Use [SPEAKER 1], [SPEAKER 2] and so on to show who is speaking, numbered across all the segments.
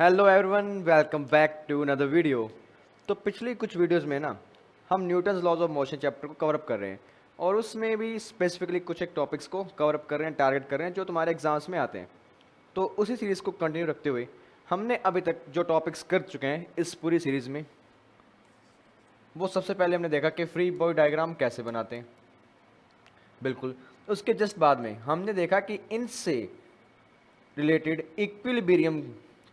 [SPEAKER 1] Hello everyone, welcome back to another video. तो पिछली कुछ वीडियोस में ना हम Newton's laws of motion chapter को कवर अप कर रहे हैं और उसमें भी स्पेसिफिकली कुछ एक टॉपिक्स को कवर अप कर रहे हैं, टारगेट कर रहे हैं जो तुम्हारे एग्जाम्स में आते हैं। तो उसी सीरीज़ को कंटिन्यू रखते हुए हमने अभी तक जो टॉपिक्स कर चुके हैं इस पूरी सीरीज़ में, वो सबसे पहले हमने देखा कि फ्री बॉडी डायग्राम कैसे बनाते हैं। बिल्कुल, उसके जस्ट बाद में हमने देखा कि इनसे रिलेटेड इक्विलिब्रियम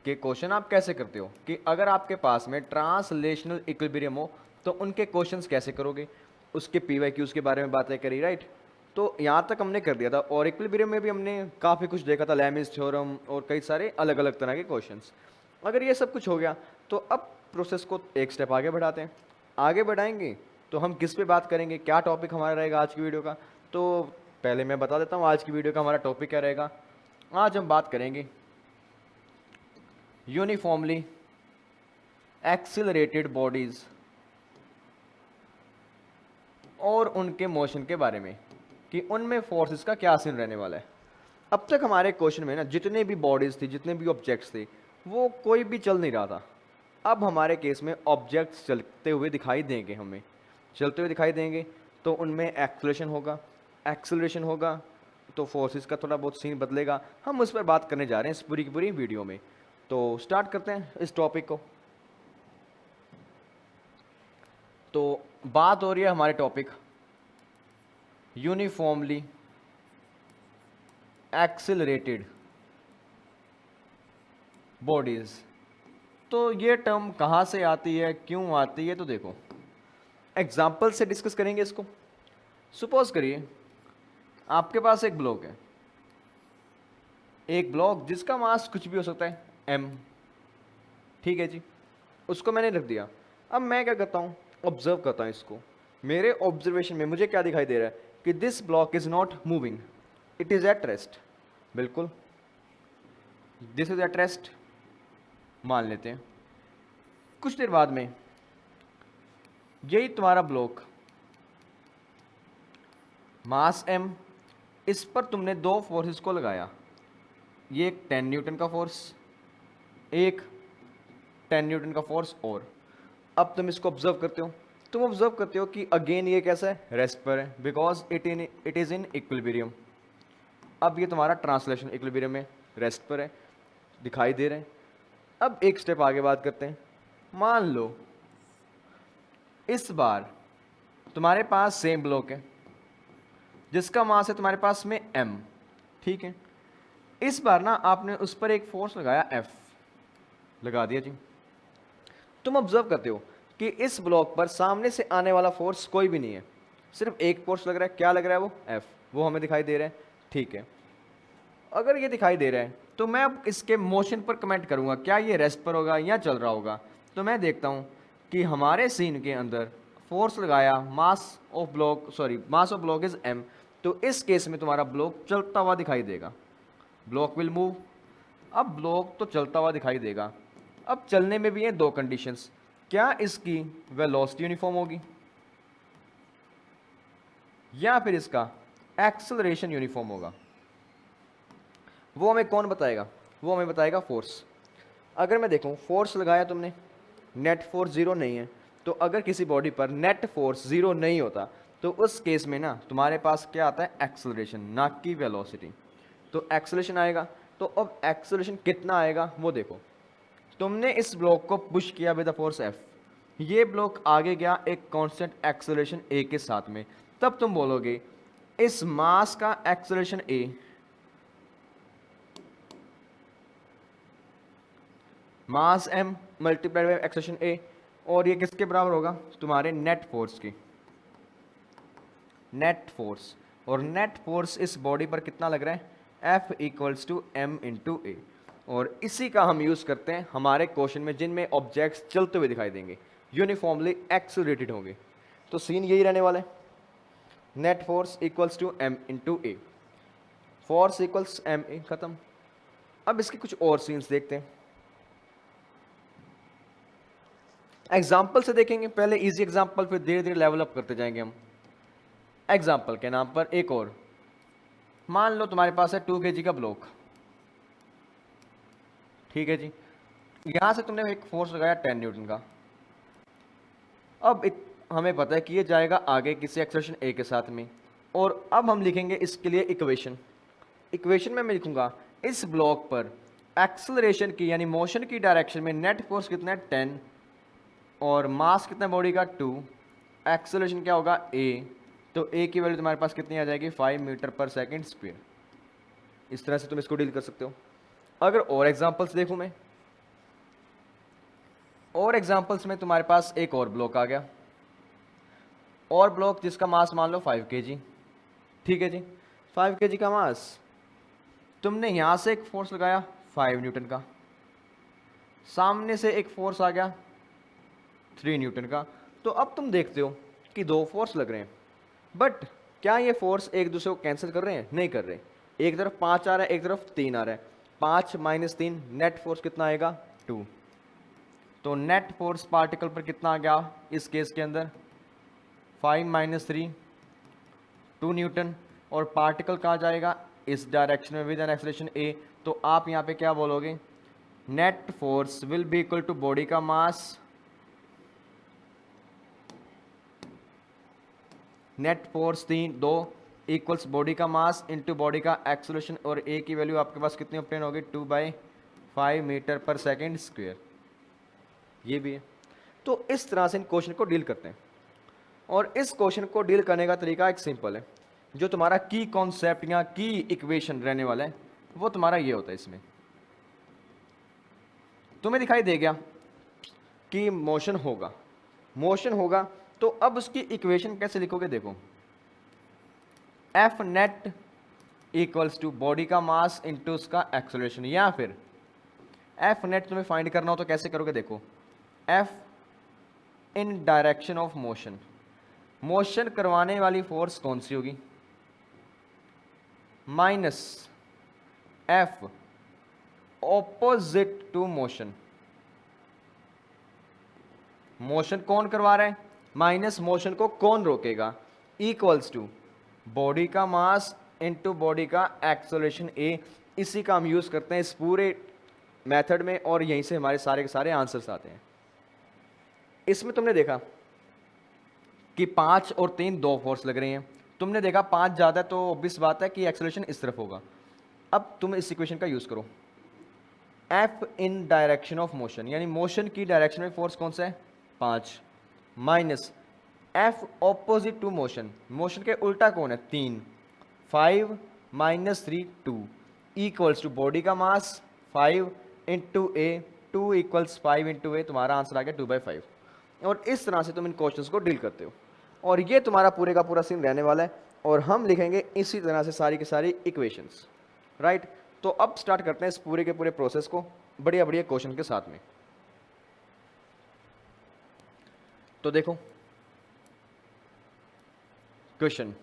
[SPEAKER 1] के क्वेश्चन आप कैसे करते हो, कि अगर आपके पास में ट्रांसलेशनल इक्विलिब्रियम हो तो उनके क्वेश्चंस कैसे करोगे। उसके पीवाईक्यूज के बारे में बातें करी, राइट। तो यहाँ तक हमने कर दिया था और इक्विलिब्रियम में भी हमने काफ़ी कुछ देखा था, लैमिस थ्योरम और कई सारे अलग अलग तरह के क्वेश्चंस। अगर ये सब कुछ हो गया तो अब प्रोसेस को एक स्टेप आगे बढ़ाते हैं। आगे बढ़ाएंगे तो हम किस पे बात करेंगे, क्या टॉपिक हमारा रहेगा आज की वीडियो का। तो पहले मैं बता देता हूँ आज की वीडियो का हमारा टॉपिक क्या रहेगा। आज हम बात करेंगे यूनिफॉर्मली एक्सिलरेटेड बॉडीज और उनके मोशन के बारे में, कि उनमें फोर्सेस का क्या सीन रहने वाला है। अब तक हमारे क्वेश्चन में ना जितने भी बॉडीज थी, जितने भी ऑब्जेक्ट्स थे, वो कोई भी चल नहीं रहा था। अब हमारे केस में ऑब्जेक्ट्स चलते हुए दिखाई देंगे, हमें चलते हुए दिखाई देंगे तो उनमें एक्सेलरेशन होगा तो फोर्सेस का थोड़ा बहुत सीन बदलेगा। हम उस पर बात करने जा रहे हैं इस पूरी की पूरी वीडियो में। तो स्टार्ट करते हैं इस टॉपिक को। तो बात हो रही है हमारे टॉपिक यूनिफॉर्मली एक्सिलरेटेड बॉडीज। तो ये टर्म कहाँ से आती है, क्यों आती है, तो देखो एग्जाम्पल से डिस्कस करेंगे इसको। सपोज करिए आपके पास एक ब्लॉक है, एक ब्लॉक जिसका मास कुछ भी हो सकता है m, ठीक है जी। उसको मैंने रख दिया। अब मैं क्या करता हूँ, ऑब्जर्व करता हूँ इसको। मेरे ऑब्जर्वेशन में मुझे क्या दिखाई दे रहा है कि this block is not moving, it is at rest. बिल्कुल, दिस इज एट रेस्ट मान लेते हैं। कुछ देर बाद में यही तुम्हारा ब्लॉक मास m, इस पर तुमने दो फोर्सेस को लगाया। ये एक 10 न्यूटन का फोर्स, एक 10 न्यूटन का फोर्स। और अब तुम इसको ऑब्जर्व करते हो, तुम ऑब्जर्व करते हो कि अगेन ये कैसा है, रेस्ट पर है, because it is in equilibrium. अब ये तुम्हारा ट्रांसलेशन इक्विलिब्रियम में रेस्ट पर है, दिखाई दे रहे हैं। अब एक स्टेप आगे बात करते हैं। मान लो इस बार तुम्हारे पास सेम ब्लॉक है जिसका मास है तुम्हारे पास में m, ठीक है। इस बार ना आपने उस पर एक फोर्स लगाया F, लगा दिया जी। तुम ऑब्जर्व करते हो कि इस ब्लॉक पर सामने से आने वाला फोर्स कोई भी नहीं है, सिर्फ एक फोर्स लग रहा है। क्या लग रहा है वो F, वो हमें दिखाई दे रहा है, ठीक है। अगर ये दिखाई दे रहा है तो मैं अब इसके मोशन पर कमेंट करूंगा, क्या ये रेस्ट पर होगा या चल रहा होगा। तो मैं देखता हूं कि हमारे सीन के अंदर फोर्स लगाया, mass of block is m। तो इस केस में तुम्हारा ब्लॉक चलता हुआ दिखाई देगा, ब्लॉक विल मूव। अब ब्लॉक तो चलता हुआ दिखाई देगा। अब चलने में भी है दो कंडीशंस, क्या इसकी वेलोसिटी यूनिफॉर्म होगी या फिर इसका एक्सेलरेशन यूनिफॉर्म होगा। वो हमें कौन बताएगा, वो हमें बताएगा फोर्स। अगर मैं देखूं फोर्स लगाया तुमने, नेट फोर्स जीरो नहीं है, तो अगर किसी बॉडी पर नेट फोर्स जीरो नहीं होता तो उस केस में ना तुम्हारे पास क्या आता है, एक्सेलरेशन, ना कि वेलोसिटी। तो एक्सेलरेशन आएगा। तो अब एक्सेलरेशन कितना आएगा वो देखो। तुमने इस ब्लॉक को पुश किया विद द फोर्स F, ये ब्लॉक आगे गया एक कांस्टेंट एक्सेलरेशन A के साथ में। तब तुम बोलोगे इस मास का acceleration A mass m multiplied by acceleration A, और ये किसके बराबर होगा, तुम्हारे नेट फोर्स की, नेट फोर्स। और नेट फोर्स इस बॉडी पर कितना लग रहा है, F equals to m into A. और इसी का हम यूज करते हैं हमारे क्वेश्चन में जिनमें ऑब्जेक्ट्स चलते हुए दिखाई देंगे, यूनिफॉर्मली एक्सेलरेटेड होंगे। तो सीन यही रहने वाला है, net force equals to m into a, force equals m a, खत्म। अब इसके कुछ और सीन्स देखते हैं, एग्जाम्पल से देखेंगे। पहले इजी एग्जाम्पल, फिर धीरे धीरे लेवल अप करते जाएंगे हम। एग्जाम्पल के नाम पर एक और, मान लो तुम्हारे पास है 2 kg का ब्लॉक, ठीक है जी। यहाँ से तुमने एक फोर्स लगाया 10 न्यूटन का। अब हमें पता है कि ये जाएगा आगे किसी एक्सेलरेशन ए के साथ में, और अब हम लिखेंगे इसके लिए इक्वेशन। इक्वेशन में मैं लिखूंगा इस ब्लॉक पर एक्सेलरेशन की यानी मोशन की डायरेक्शन में नेट फोर्स कितना है 10 और मास कितना बॉडी का 2, एक्सेलरेशन क्या होगा a, तो a की वैल्यू तुम्हारे पास कितनी आ जाएगी 5 मीटर पर सेकेंड स्क्वायर। इस तरह से तुम इसको डील कर सकते हो। अगर और एग्जांपल्स देखूं मैं, और एग्जांपल्स में तुम्हारे पास एक और ब्लॉक आ गया, और ब्लॉक जिसका मास मान लो 5 kg। ठीक है जी, 5 kg का मास, तुमने यहां से एक फोर्स लगाया 5 न्यूटन का, सामने से एक फोर्स आ गया 3 न्यूटन का। तो अब तुम देखते हो कि दो फोर्स लग रहे हैं, बट क्या ये फोर्स एक दूसरे को कैंसिल कर रहे हैं? नहीं कर रहे। एक तरफ 5 आ रहा है, एक तरफ 3 आ रहा है, 5 माइनस 3 नेट फोर्स कितना आएगा 2। तो नेट फोर्स पार्टिकल पर कितना आ गया इस केस के अंदर 5 माइनस 3 2 न्यूटन, और पार्टिकल कहाँ जाएगा इस डायरेक्शन में विद एन एक्सेलरेशन a। तो आप यहाँ पे क्या बोलोगे, net force will be equal to body का mass, net force 2 equals body का मास इंटू बॉडी का एक्सेलरेशन, और a की वैल्यू आपके पास कितनी ऑब्टेन होगी 2/5 मीटर पर सेकेंड स्क्वायर। ये भी है। तो इस तरह से इन क्वेश्चन को डील करते हैं, और इस क्वेश्चन को डील करने का तरीका एक सिंपल है। जो तुम्हारा की कॉन्सेप्ट या की इक्वेशन रहने वाला है वो तुम्हारा ये होता है। इसमें तुम्हें दिखाई दे गया कि मोशन होगा, मोशन होगा, तो अब उसकी इक्वेशन कैसे लिखोगे देखो, F net equals to body का मास इंटू उसका एक्सेलरेशन, या फिर एफ नेट तुम्हें फाइंड करना हो तो कैसे करोगे देखो, F in direction of motion, motion करवाने वाली फोर्स कौन सी होगी, minus F opposite to motion, motion कौन करवा रहा है माइनस मोशन को कौन रोकेगा, इक्वल्स टू बॉडी का मास इनटू बॉडी का एक्सेलरेशन a। इसी का हम यूज करते हैं इस पूरे मेथड में, और यहीं से हमारे सारे के सारे आंसर्स आते हैं। इसमें तुमने देखा कि 5 और 3 दो फोर्स लग रहे हैं, तुमने देखा 5 ज़्यादा है तो ऑब्वियस बात है कि एक्सेलरेशन इस तरफ होगा। अब तुम इस इक्वेशन का यूज करो, F in direction of motion यानी मोशन की डायरेक्शन में फोर्स कौन सा है 5, minus F opposite to motion, motion के उल्टा कौन है 3, 5 माइनस 3 2 इक्वल्स टू बॉडी का मास 5 इंटू ए, 2 इक्वल्स 5 इंटू ए, तुम्हारा आंसर आ गया 2/5। और इस तरह से तुम इन क्वेश्चंस को डील करते हो, और ये तुम्हारा पूरे का पूरा सीन रहने वाला है, और हम लिखेंगे इसी तरह से सारी की सारी इक्वेशंस, राइट। तो अब स्टार्ट करते हैं इस पूरे के पूरे प्रोसेस को बढ़िया बढ़िया क्वेश्चन के साथ में। तो देखो क्वेश्चन,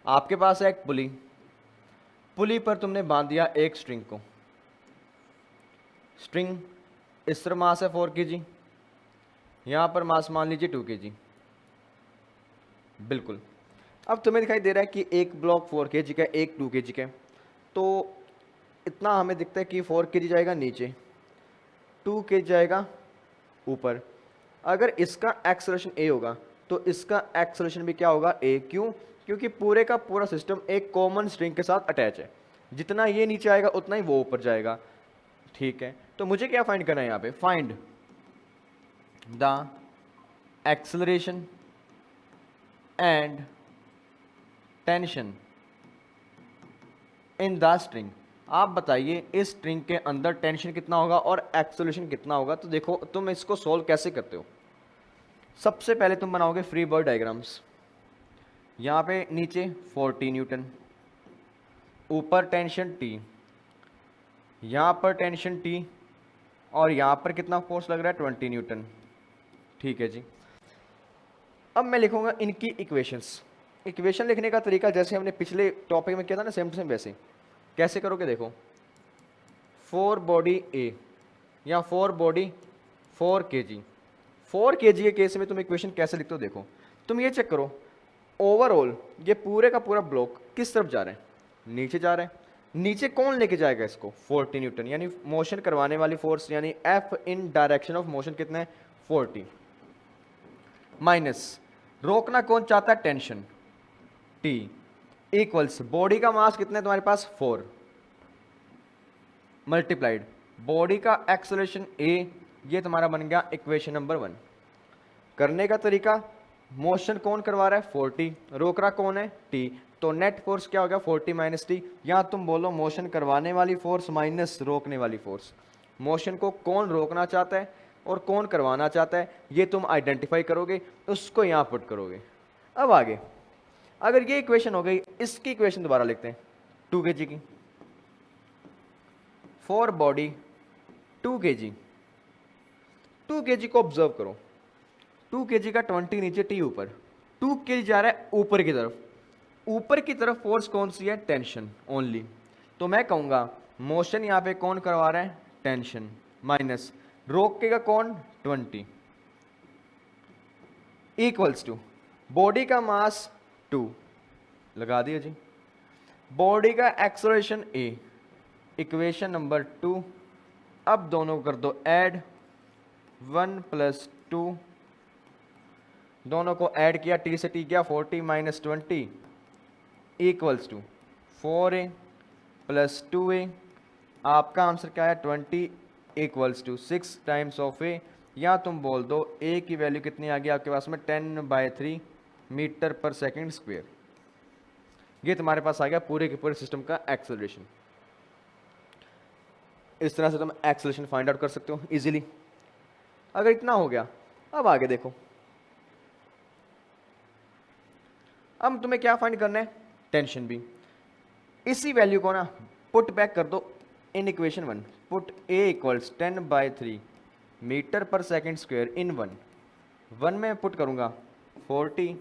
[SPEAKER 1] आपके पास है एक पुली, पुली पर तुमने बांध दिया एक स्ट्रिंग को, स्ट्रिंग इस तरह मास है 4 kg, यहां पर मास मान लीजिए 2 kg। बिल्कुल, अब तुम्हें दिखाई दे रहा है कि एक ब्लॉक 4 kg का, एक 2 kg का, तो इतना हमें दिखता है कि 4 kg जाएगा नीचे, 2 kg जाएगा ऊपर। अगर इसका एक्सेलरेशन a होगा तो इसका एक्सेलरेशन भी क्या होगा a, क्यों? क्योंकि पूरे का पूरा सिस्टम एक कॉमन स्ट्रिंग के साथ अटैच है, जितना ये नीचे आएगा उतना ही वो ऊपर जाएगा। ठीक है, तो मुझे क्या फाइंड करना है यहाँ पे, find the acceleration and tension in the string. आप बताइए इस स्ट्रिंग के अंदर टेंशन कितना होगा और एक्सेलरेशन कितना होगा। तो देखो तुम इसको सोल्व कैसे करते हो, सबसे पहले तुम बनाओगे फ्री बॉडी डायग्राम्स। यहाँ पे नीचे 40 न्यूटन, ऊपर टेंशन T, यहाँ पर टेंशन T, और यहाँ पर कितना फोर्स लग रहा है 20 न्यूटन। ठीक है जी, अब मैं लिखूंगा इनकी इक्वेशंस। इक्वेशन लिखने का तरीका जैसे हमने पिछले टॉपिक में किया था ना, सेम टू सेम वैसे। कैसे करोगे देखो, 4 बॉडी A या 4 बॉडी 4 kg, 4 kg के केस में तुम इक्वेशन कैसे लिखते हो देखो, तुम ये चेक करो ओवरऑल ये पूरे का पूरा ब्लॉक किस तरफ जा रहा है, नीचे जा रहा है। नीचे कौन लेके जाएगा इसको 40 न्यूटन, यानी मोशन करवाने वाली फोर्स यानी F in direction of motion कितना है 40, माइनस रोकना कौन चाहता है टेंशन T, इक्वल्स बॉडी का मास कितना है तुम्हारे पास 4 मल्टीप्लाइड बॉडी का एक्सेलरेशन A, ये तुम्हारा बन गया इक्वेशन नंबर 1। करने का तरीका, मोशन कौन करवा रहा है 40, रोक रहा कौन है T, तो नेट फोर्स क्या हो गया 40 माइनस टी, या तुम बोलो मोशन करवाने वाली फोर्स माइनस रोकने वाली फोर्स। मोशन को कौन रोकना चाहता है और कौन करवाना चाहता है ये तुम आइडेंटिफाई करोगे, उसको यहाँ पुट करोगे। अब आगे, अगर ये इक्वेशन हो गई, इसकी इक्वेशन दोबारा लिखते हैं 2 kg की, फॉर बॉडी 2 kg। 2 kg को ऑब्जर्व करो, 2 kg का 20 नीचे टी ऊपर, 2 kg जा रहा है ऊपर की तरफ, ऊपर की तरफ फोर्स कौन सी है टेंशन ओनली, तो मैं कहूंगा मोशन यहां पे कौन करवा रहा है टेंशन, माइनस रोकेगा कौन 20, इक्वल्स टू बॉडी का मास 2 लगा दिया जी, बॉडी का एक्सेलरेशन A, इक्वेशन नंबर 2। अब दोनों कर दो ऐड, 1 + 2, दोनों को ऐड किया, T से T गया 40 minus 20 equals to 4A + 2A। आपका आंसर क्या है 20 equals to 6 times of A, या तुम बोल दो A की वैल्यू कितनी आ गई आपके पास में 10/3 मीटर पर सेकंड स्क्वायर। ये तुम्हारे पास आ गया पूरे के पूरे सिस्टम का एक्सेलरेशन। इस तरह से तुम एक्सेलरेशन फाइंड आउट कर सकते हो इजीली। अगर इतना हो गया, अब आगे देखो, अब तुम्हें क्या फाइंड करना है टेंशन भी। इसी वैल्यू को ना पुट बैक कर दो in equation 1, put A equals 10/3 metre per second square in 1 में पुट करूंगा 40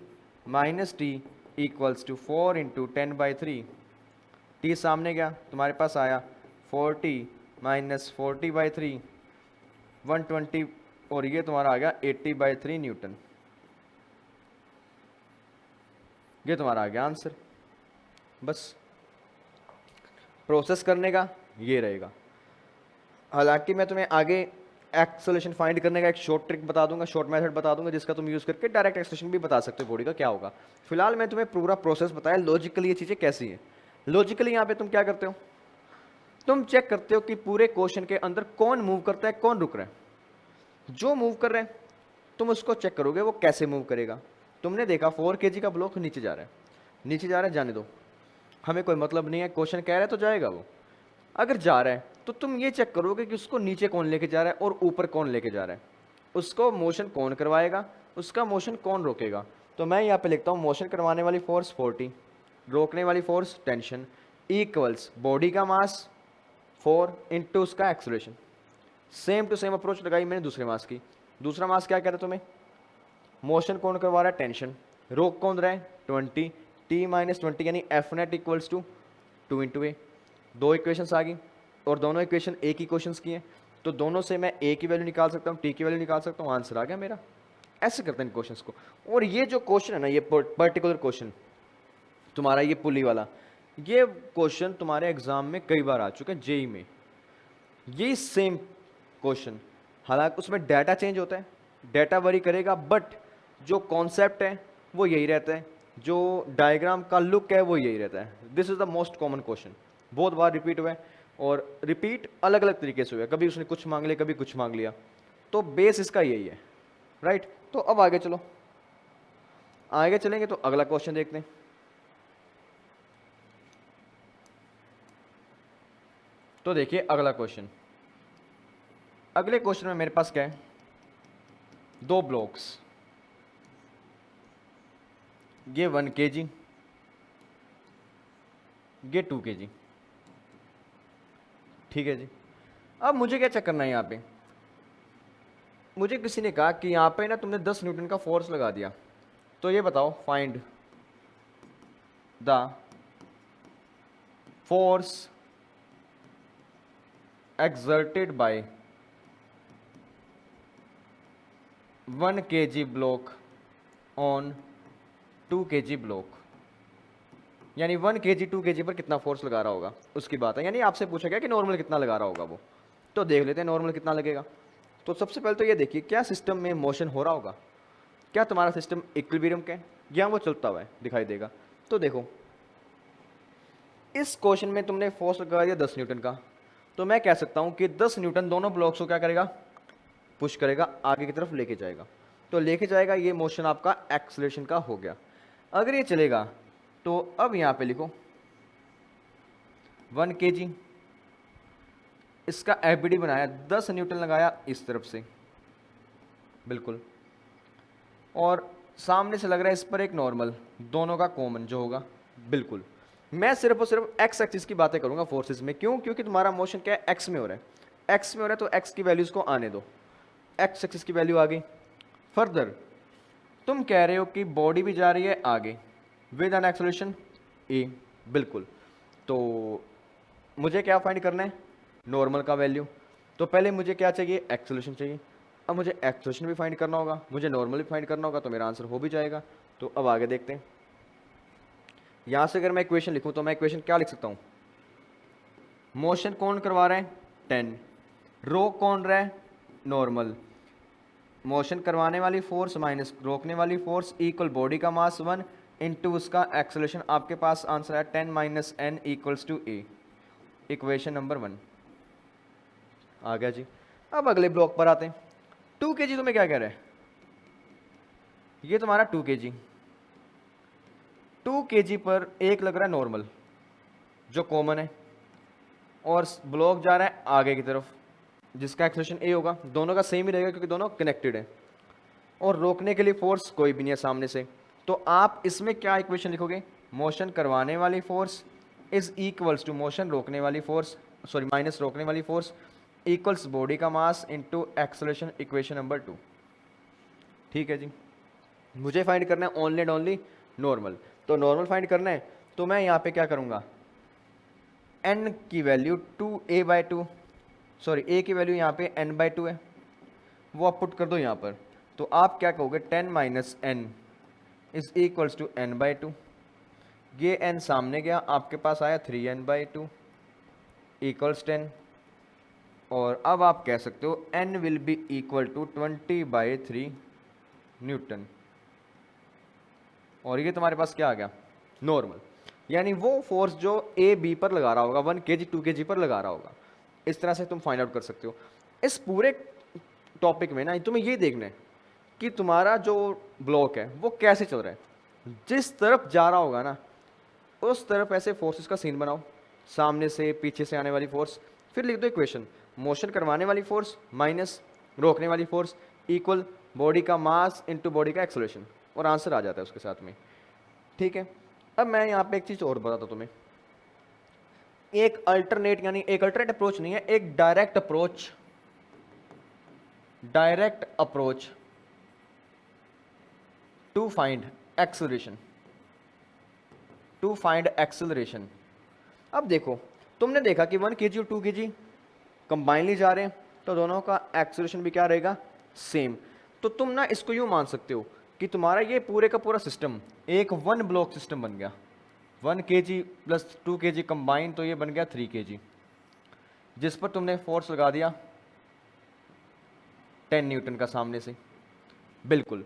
[SPEAKER 1] minus T equals to 4 into 10/3, T सामने गया तुम्हारे पास आया 40 माइनस 40/3 120, और ये तुम्हारा आ गया 80/3 न्यूटन। ये तुम्हारा आ गया आंसर। बस प्रोसेस करने का ये रहेगा। हालांकि मैं तुम्हें आगे एक्सेलरेशन फाइंड करने का एक शॉर्ट ट्रिक बता दूंगा, शॉर्ट मेथड बता दूंगा, जिसका तुम यूज़ करके डायरेक्ट एक्सेलरेशन भी बता सकते हो बॉडी का क्या होगा। फिलहाल मैं तुम्हें पूरा प्रोसेस बताया लॉजिकली ये चीज़ें कैसी है। लॉजिकली यहाँ पे तुम क्या करते हो, तुम चेक करते हो कि पूरे क्वेश्चन के अंदर कौन मूव करता है कौन रुक रहा है। जो मूव कर रहे हैं तुम उसको चेक करोगे वो कैसे मूव करेगा। तुमने देखा 4 kg का ब्लॉक नीचे जा रहा है, नीचे जा रहा है, जाने दो, हमें कोई मतलब नहीं है, क्वेश्चन कह रहा है तो जाएगा वो। अगर जा रहा है तो तुम ये चेक करोगे कि उसको नीचे कौन लेके जा रहा है और ऊपर कौन लेके जा रहा है, उसको मोशन कौन करवाएगा, उसका मोशन कौन रोकेगा। तो मैं यहाँ पे लिखता हूँ मोशन करवाने वाली फोर्स 40, रोकने वाली फोर्स टेंशन, इक्वल्स बॉडी का मास 4 इंटू उसका acceleration. Same to same approach लगाई मैंने दूसरे मास की। दूसरा मास क्या कह रहा है तुम्हें, मोशन कौन करवा रहा है टेंशन, रोक कौन रहा है 20, T माइनस 20 यानी F net equals to 2 into A। दो इक्वेशंस आ गई और दोनों इक्वेशन एक ही क्वेश्चंस की हैं, तो दोनों से मैं A की वैल्यू निकाल सकता हूँ, T की वैल्यू निकाल सकता हूँ, आंसर आ गया मेरा। ऐसे करते हैं इन क्वेश्चंस को। और ये जो क्वेश्चन है ना, ये पर्टिकुलर क्वेश्चन तुम्हारा ये पुली वाला, ये क्वेश्चन तुम्हारे एग्जाम में कई बार आ चुके हैं जेई में। ये सेम क्वेश्चन, हालांकि उसमें डाटा चेंज होता है, डाटा वरी करेगा, बट जो कॉन्सेप्ट है वो यही रहता है, जो डायग्राम का लुक है वो यही रहता है। This is the most common question, बहुत बार रिपीट हुआ है और रिपीट अलग अलग तरीके से हुआ है, कभी उसने कुछ मांग लिया कभी कुछ मांग लिया, तो बेस इसका यही है, राइट। तो अब आगे चलो, आगे चलेंगे तो अगला क्वेश्चन देखते हैं। तो देखिए अगला क्वेश्चन, अगले क्वेश्चन में मेरे पास क्या है, दो ब्लॉक्स, ये 1 kg, ये 2 kg, ठीक है जी। अब मुझे क्या चेक करना है यहाँ पे, मुझे किसी ने कहा कि यहाँ पे ना तुमने 10 न्यूटन का फोर्स लगा दिया, तो ये बताओ find the force exerted by 1 kg block on 2 kg block। यानी 1 kg 2 kg पर कितना फोर्स लगा रहा होगा उसकी बात है। यानी आपसे पूछा गया कि नॉर्मल कितना लगा रहा होगा वो, तो देख लेते हैं नॉर्मल कितना लगेगा। तो सबसे पहले तो ये देखिए क्या सिस्टम में मोशन हो रहा होगा, क्या तुम्हारा सिस्टम इक्विलिब्रियम का है या वो चलता हुआ है दिखाई देगा। तो देखो इस क्वेश्चन में तुमने फोर्स लगा दिया 10 न्यूटन का, तो मैं कह सकता हूं कि 10 न्यूटन दोनों ब्लॉक्स को क्या करेगा, पुश करेगा, आगे की तरफ लेके जाएगा। तो लेके जाएगा, ये मोशन आपका एक्सेलरेशन का हो गया। अगर ये चलेगा तो अब यहां पे लिखो 1 kg, इसका एफबीडी बनाया, 10 न्यूटन लगाया इस तरफ से, बिल्कुल, और सामने से लग रहा है इस पर एक नॉर्मल, दोनों का कॉमन जो होगा, बिल्कुल। मैं सिर्फ और सिर्फ एक्स एक्सिस की बातें करूंगा फोर्सेस में, क्यों, क्योंकि तुम्हारा मोशन क्या है, एक्स में हो रहा है, एक्स में हो रहा है, तो एक्स की वैल्यूज को आने दो, एक्स एक्सिस की वैल्यू आ गई। फर्दर तुम कह रहे हो कि बॉडी भी जा रही है आगे विद एन एक्सेलरेशन ए, बिल्कुल। तो मुझे क्या फाइंड करना है, नॉर्मल का वैल्यू। तो पहले मुझे क्या चाहिए, एक्सेलरेशन चाहिए। अब मुझे एक्सेलरेशन भी फाइंड करना होगा, मुझे नॉर्मल भी फाइंड करना होगा, तो मेरा आंसर हो भी जाएगा। तो अब आगे देखते हैं। यहां से अगर मैं इक्वेशन लिखूं तो मैं इक्वेशन क्या लिख सकता हूं, मोशन कौन करवा रहा है 10, रो कौन रहा है नॉर्मल, मोशन करवाने वाली फोर्स माइनस रोकने वाली फोर्स इक्वल बॉडी का मास 1 इंटू उसका एक्सेलरेशन। आपके पास आंसर है 10 minus N equals to a, equation number 1 आ गया जी। अब अगले ब्लॉक पर आते हैं। 2 kg तुम्हें क्या कह रहा है, ये तुम्हारा 2 kg, 2 kg पर एक लग रहा है नॉर्मल जो कॉमन है, और ब्लॉक जा रहा है आगे की तरफ जिसका एक्सेलरेशन ए होगा, दोनों का सेम ही रहेगा क्योंकि दोनों कनेक्टेड है, और रोकने के लिए फोर्स कोई भी नहीं है सामने से। तो आप इसमें क्या इक्वेशन लिखोगे, मोशन करवाने वाली force is equals to motion रोकने वाली फोर्स, सॉरी माइनस रोकने वाली फोर्स इक्वल्स बॉडी का mass into acceleration, equation number 2। ठीक है जी, मुझे फाइंड करना है ओनली एंड ओनली नॉर्मल। तो नॉर्मल फाइंड करना है, तो मैं यहाँ पे क्या करूँगा, n की वैल्यू 2a/2, सॉरी a की वैल्यू यहाँ पे n/2 है, वो आप पुट कर दो यहाँ पर। तो आप क्या कहोगे, 10 minus N is equals to n/2, ये n सामने गया, आपके पास आया 3n/2 इक्वल्स 10, और अब आप कह सकते हो n will be equal to 20/3 newton, और ये तुम्हारे पास क्या आ गया, नॉर्मल। यानी वो फोर्स जो ए बी पर लगा रहा होगा, 1 kg 2 kg पर लगा रहा होगा। इस तरह से तुम फाइंड आउट कर सकते हो। इस पूरे टॉपिक में ना तुम्हें ये देखना है कि तुम्हारा जो ब्लॉक है वो कैसे चल रहा है, जिस तरफ जा रहा होगा ना उस तरफ ऐसे फोर्सेस का सीन बनाओ, सामने से पीछे से आने वाली फोर्स, फिर लिख दो इक्वेशन, मोशन करवाने वाली फोर्स माइनस रोकने वाली फोर्स इक्वल बॉडी का मास इनटू बॉडी का एक्सेलरेशन, और आंसर आ जाता है उसके साथ में। ठीक है, अब मैं यहाँ पे एक चीज़ और बताता हूँ तुम्हें, एक अल्टरनेट, यानी एक अल्टरनेट अप्रोच नहीं है, एक direct approach, direct approach to find acceleration, to find acceleration. अब देखो तुमने देखा कि 1 kg और 2 kg कंबाइनली जा रहे हैं, तो दोनों का एक्सेलरेशन भी क्या रहेगा, सेम। तो तुम ना इसको यूं मान सकते हो कि तुम्हारा ये पूरे का पूरा सिस्टम एक 1 ब्लॉक सिस्टम बन गया, 1 kg प्लस 2 kg कंबाइन, तो ये बन गया 3 kg, जिस पर तुमने फोर्स लगा दिया 10 न्यूटन का सामने से, बिल्कुल।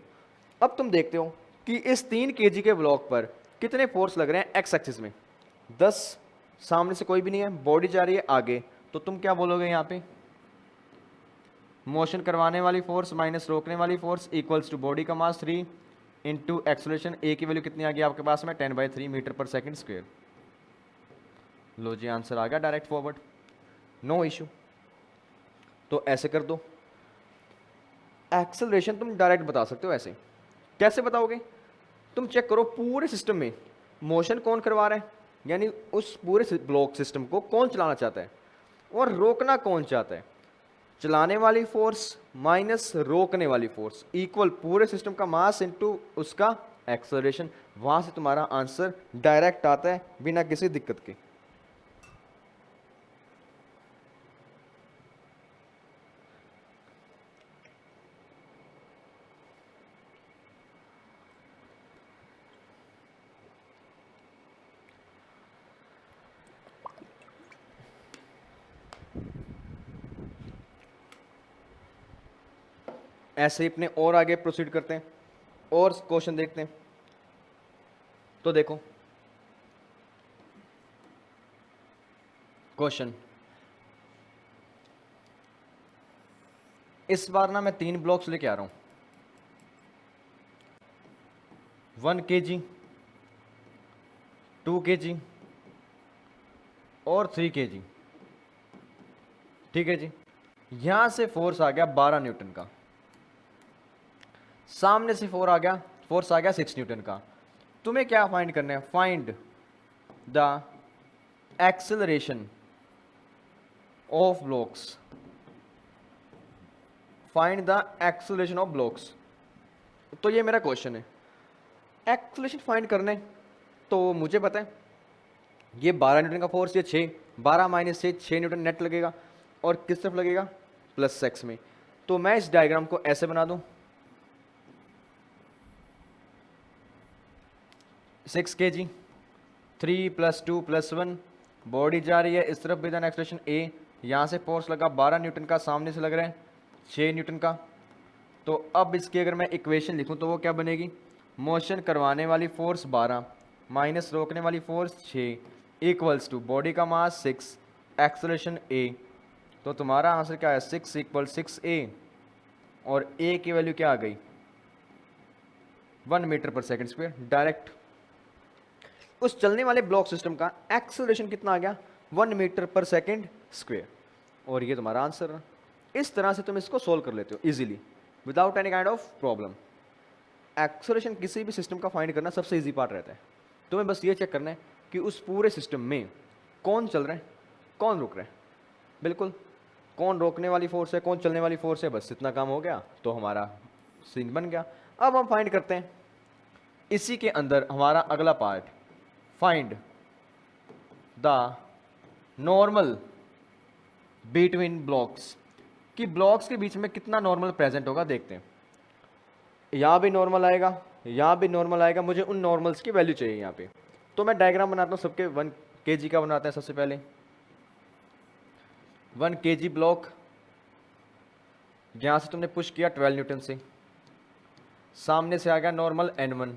[SPEAKER 1] अब तुम देखते हो कि इस 3 kg के ब्लॉक पर कितने फोर्स लग रहे हैं एक्स एक्सिस में, 10, सामने से कोई भी नहीं है, बॉडी जा रही है आगे, तो तुम क्या बोलोगे यहाँ पे, मोशन करवाने वाली फोर्स माइनस रोकने वाली फोर्स इक्वल्स टू बॉडी का मास 3 इंटू एक्सेलरेशन, ए की वैल्यू कितनी आ गई आपके पास में, 10/3 मीटर पर सेकंड स्क्वायर। लो जी, आंसर आ गया डायरेक्ट फॉरवर्ड, नो इशू। तो ऐसे कर दो, एक्सेलरेशन तुम डायरेक्ट बता सकते हो। ऐसे कैसे बताओगे, तुम चेक करो पूरे सिस्टम में मोशन कौन करवा रहा है, यानी उस पूरे ब्लॉक सिस्टम को कौन चलाना चाहता है, और रोकना कौन चाहता है। चलाने वाली फोर्स माइनस रोकने वाली फोर्स इक्वल पूरे सिस्टम का मास इनटू उसका एक्सेलरेशन, वहां से तुम्हारा आंसर डायरेक्ट आता है बिना किसी दिक्कत के। ऐसे ही अपने और आगे प्रोसीड करते हैं और क्वेश्चन देखते हैं। तो देखो क्वेश्चन, इस बार ना मैं 3 ब्लॉक्स लेके आ रहा हूं, 1 kg, 2 kg और 3 kg। ठीक है जी। यहां से फोर्स आ गया 12 न्यूटन का, सामने से फोर्स आ गया 6 न्यूटन का। तुम्हें क्या फाइंड करना है? Find the acceleration of blocks, find the acceleration of blocks. तो ये मेरा क्वेश्चन है। एक्सेलरेशन फाइंड करने तो मुझे पता है ये 12 न्यूटन का फोर्स, ये 6, 12 माइनस 6 न्यूटन नेट लगेगा और किस तरफ लगेगा? प्लस एक्स में। तो मैं इस डायग्राम को ऐसे बना दूं, 6 kg, 3 + 2 + 1, बॉडी जा रही है इस तरफ विद एन एक्सेलरेशन ए, यहाँ से फोर्स लगा 12 न्यूटन का, सामने से लग रहा है 6 न्यूटन का। तो अब इसकी अगर मैं इक्वेशन लिखूं तो वो क्या बनेगी? मोशन करवाने वाली फोर्स 12 माइनस रोकने वाली फोर्स 6 इक्वल्स टू बॉडी का मास 6 एक्सेलरेशन ए। तो तुम्हारा आंसर क्या है? 6 = 6a और a की वैल्यू क्या आ गई? 1 metre per second square. Direct उस चलने वाले ब्लॉक सिस्टम का एक्सेलरेशन कितना आ गया? 1 मीटर पर सेकंड स्क्वायर। और ये तुम्हारा आंसर है। इस तरह से तुम इसको सोल्व कर लेते हो easily without any kind of problem. Acceleration किसी भी सिस्टम का फाइंड करना सबसे इजी पार्ट रहता है। तुम्हें बस ये चेक करना है कि उस पूरे सिस्टम में कौन चल रहा है, कौन रुक रहा है। बिल्कुल, कौन रोकने वाली फोर्स है, कौन चलने वाली फोर्स है, बस इतना काम हो गया तो हमारा सीन बन गया। अब हम फाइंड करते हैं इसी के अंदर हमारा अगला part, find the normal between blocks, कि ब्लॉक्स के बीच में कितना नॉर्मल प्रेजेंट होगा। देखते हैं, यहाँ भी नॉर्मल आएगा, यहाँ भी नॉर्मल आएगा, मुझे उन नॉर्मल्स की वैल्यू चाहिए यहाँ पे। तो मैं डायग्राम बनाता हूँ सबके। 1 kg का बनाते हैं सबसे पहले। 1 kg ब्लॉक, यहाँ से तुमने पुश किया 12 न्यूटन से, सामने से आ गया नॉर्मल N1,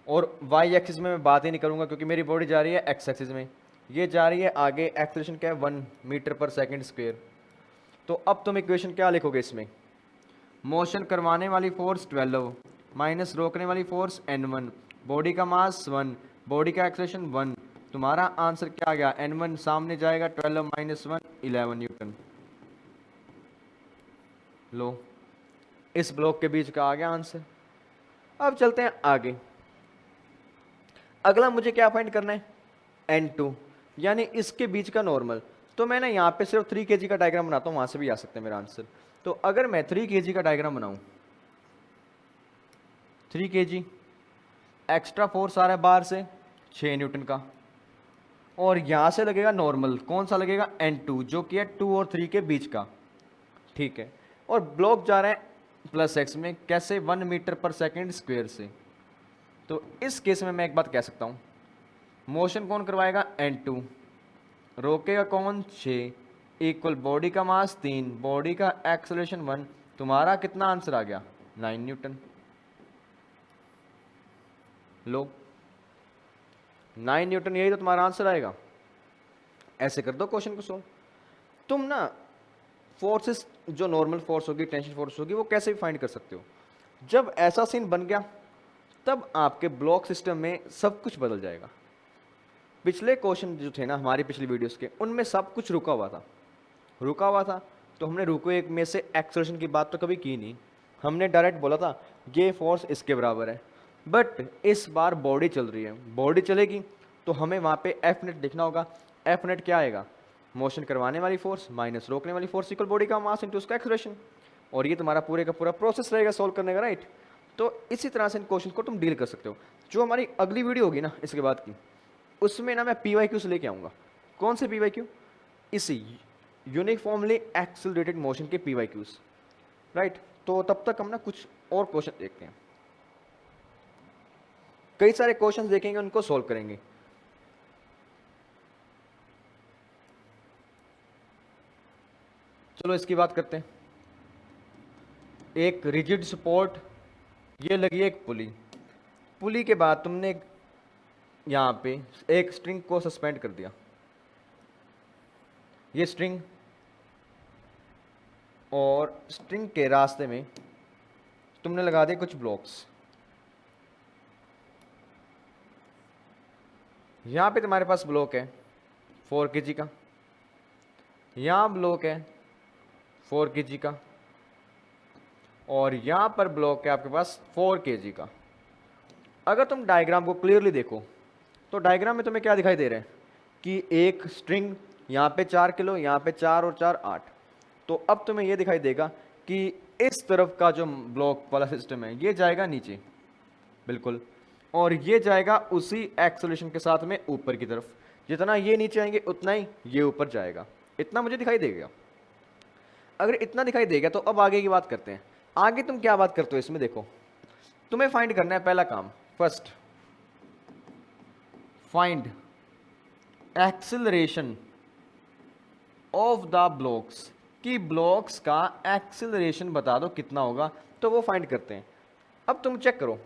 [SPEAKER 1] और वाई एक्सिस में मैं बात ही नहीं करूँगा क्योंकि मेरी बॉडी जा रही है एक्स एक्सिस में, ये जा रही है आगे, एक्सेलरेशन क्या है? 1 मीटर पर सेकंड स्क्वायर। तो अब तुम इक्वेशन क्या लिखोगे इसमें? मोशन करवाने वाली फोर्स 12 माइनस रोकने वाली फोर्स N1, बॉडी का मास 1, बॉडी का एक्सेलरेशन 1। तुम्हारा आंसर क्या आ गया? N1 सामने जाएगा 12 माइनस 1 11 न्यूटन। लो, इस ब्लॉक के बीच का आ गया आंसर। अब चलते हैं आगे। अगला मुझे क्या फाइंड करना है? N2, यानी इसके बीच का नॉर्मल। तो मैं ना यहाँ पे सिर्फ 3 kg का डायग्राम बनाता हूँ, वहां से भी आ सकते हैं मेरा आंसर। तो अगर मैं 3 kg का डायग्राम बनाऊं, 3 kg, एक्स्ट्रा फोर्स आ रहा है बाहर से 6 न्यूटन का, और यहां से लगेगा नॉर्मल, कौन सा लगेगा? N2, जो कि है 2 और 3 के बीच का। ठीक है, और ब्लॉक जा रहा है प्लस एक्स में, कैसे? 1 मीटर पर सेकंड स्क्वायर से। तो इस केस में मैं एक बात कह सकता हूं, मोशन कौन करवाएगा? N2, रोकेगा कौन? 6, इक्वल बॉडी का मास 3, बॉडी का एक्सेलरेशन 1। तुम्हारा कितना आंसर आ गया? 9 न्यूटन। लो, 9 न्यूटन, यही तो तुम्हारा आंसर आएगा। ऐसे कर दो क्वेश्चन को सोल्व। तुम ना फोर्सेस, जो नॉर्मल फोर्स होगी, टेंशन फोर्स होगी, वो कैसे भी फाइंड कर सकते हो। जब ऐसा सीन बन गया तब आपके ब्लॉक सिस्टम में सब कुछ बदल जाएगा। पिछले क्वेश्चन जो थे ना हमारी पिछली वीडियोस के, उनमें सब कुछ रुका हुआ था। तो हमने रुको एक में से एक्सेलरेशन की बात तो कभी की नहीं, हमने डायरेक्ट बोला था ये फोर्स इसके बराबर है। बट इस बार बॉडी चल रही है, बॉडी चलेगी तो हमें वहाँ पे एफ नेट देखना होगा। एफ नेट क्या आएगा? मोशन करवाने वाली फोर्स माइनस रोकने वाली फोर्स इक्वल बॉडी का मास इंटू उसका एक्सेलरेशन। और ये तुम्हारा पूरे का पूरा प्रोसेस रहेगा सॉल्व करने का, राइट। तो इसी तरह से इन क्वेश्चन को तुम डील कर सकते हो। जो हमारी अगली वीडियो होगी ना इसके बाद की, उसमें ना मैं PYQ से लेके आऊँगा। कौन से PYQ? इसी यूनिफॉर्मली एक्सेलरेटेड मोशन के PYQs, राइट। तो तब तक हम ना कुछ और क्वेश्चन देखते हैं, कई सारे क्वेश्चंस देखेंगे, उनको सॉल्व करेंगे। चलो इसकी बात करते हैं। एक रिजिड सपोर्ट, ये लगी एक पुली। पुली के बाद तुमने यहाँ पे एक स्ट्रिंग को सस्पेंड कर दिया, ये स्ट्रिंग, और स्ट्रिंग के रास्ते में तुमने लगा दिए कुछ ब्लॉक्स। यहाँ पे तुम्हारे पास ब्लॉक है 4 kg का, यहाँ ब्लॉक है 4 kg का, और यहाँ पर ब्लॉक है आपके पास 4 kg का। अगर तुम डायग्राम को क्लियरली देखो तो डायग्राम में तुम्हें क्या दिखाई दे रहा है कि एक स्ट्रिंग यहाँ पे 4 किलो, यहाँ पे 4 और 4 8। तो अब तुम्हें ये दिखाई देगा कि इस तरफ का जो ब्लॉक वाला सिस्टम है ये जाएगा नीचे, बिल्कुल, और ये जाएगा उसी एक्सेलरेशन के साथ में ऊपर की तरफ। जितना ये नीचे आएंगे उतना ही ये ऊपर जाएगा। इतना मुझे दिखाई देगा। अगर इतना दिखाई देगा तो अब आगे की बात करते हैं। आगे तुम क्या बात करते हो इसमें, देखो तुम्हें फाइंड करना है पहला काम, first find acceleration of the blocks, कि ब्लॉक्स का एक्सेलरेशन बता दो कितना होगा, तो वो फाइंड करते हैं। अब तुम चेक करो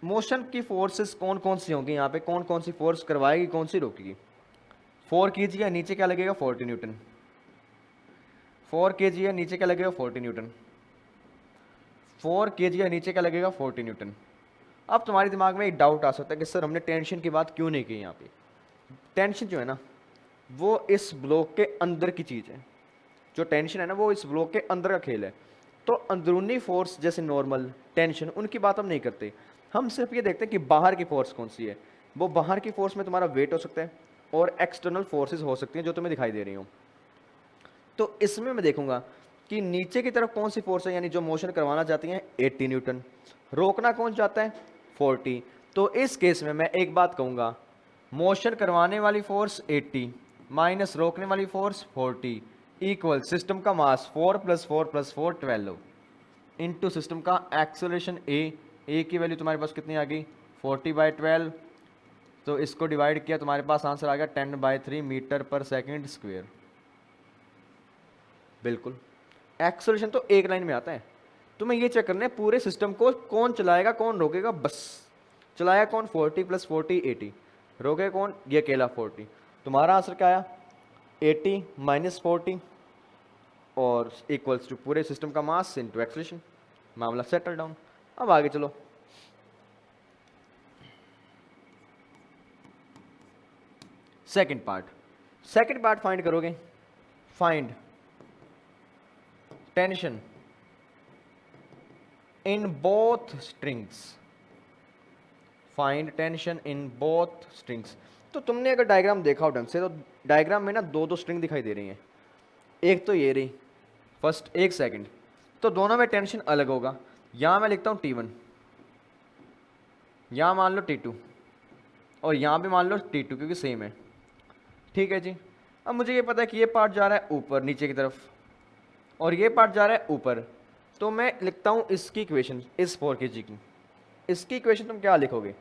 [SPEAKER 1] मोशन की फोर्सेस कौन कौन सी होंगी, यहाँ पे कौन कौन सी फोर्स करवाएगी, कौन सी रोकेगी। 4 kg है, नीचे क्या लगेगा 40 न्यूटन। 4 kg है, नीचे क्या लगेगा 40 न्यूटन। 4 kg है, नीचे क्या लगेगा 40 न्यूटन। अब तुम्हारे दिमाग में एक डाउट आ सकता है कि सर हमने टेंशन की बात क्यों नहीं की यहाँ पे। टेंशन जो है ना वो इस ब्लॉक के अंदर की चीज़ है, जो टेंशन है ना वो इस ब्लॉक के अंदर का खेल है। तो अंदरूनी फोर्स जैसे नॉर्मल टेंशन उनकी बात हम नहीं करते, हम सिर्फ ये देखते हैं कि बाहर की फोर्स कौन सी है। वो बाहर की फोर्स में तुम्हारा वेट हो सकता है और एक्सटर्नल फोर्सेस हो सकती हैं जो तुम्हें दिखाई दे रही हो। तो इसमें मैं देखूंगा कि नीचे की तरफ कौन सी फोर्स है, यानी जो मोशन करवाना चाहती हैं 80 न्यूटन, रोकना कौन चाहता है 40। तो इस केस में मैं एक बात कहूँगा, मोशन करवाने वाली फोर्स 80 माइनस रोकने वाली फोर्स 40 इक्वल सिस्टम का मास 4 + 4 + 4 12 इंटू सिस्टम का एक्सेलरेशन ए की वैल्यू तुम्हारे पास कितनी आ गई 40/12। तो इसको डिवाइड किया, तुम्हारे पास आंसर आ गया 10/3 मीटर पर सेकेंड स्क्वेयर। बिल्कुल, एक्सेलरेशन तो एक लाइन में आता है। तुम्हें ये चेक करना है पूरे सिस्टम को कौन चलाएगा कौन रोकेगा, बस। चलाया कौन 40 + 40 80, रोके कौन ये अकेला 40। तुम्हारा आंसर क्या आया 80 - 40 और इक्वल्स टू पूरे सिस्टम का मास इनटू एक्सेलरेशन। मामला सेटल डाउन। अब आगे चलो, सेकंड पार्ट फाइंड करोगे। Find tension in both strings, find tension in both strings. तो तुमने अगर डायग्राम देखा हो ढंग से तो डायग्राम में ना दो स्ट्रिंग दिखाई दे रही हैं। एक तो ये रही फर्स्ट, एक सेकंड, तो दोनों में टेंशन अलग होगा। यहां मैं लिखता हूं T1, यहां मान लो T2 और यहां भी मान लो T2 क्योंकि सेम है। ठीक है जी। अब मुझे ये पता है कि ये पार्ट जा रहा है ऊपर नीचे की तरफ और ये पार्ट जा रहा है ऊपर, तो मैं लिखता हूं इसकी इक्वेशन, इस 4 kg की। इसकी इक्वेशन तुम क्या लिखोगे,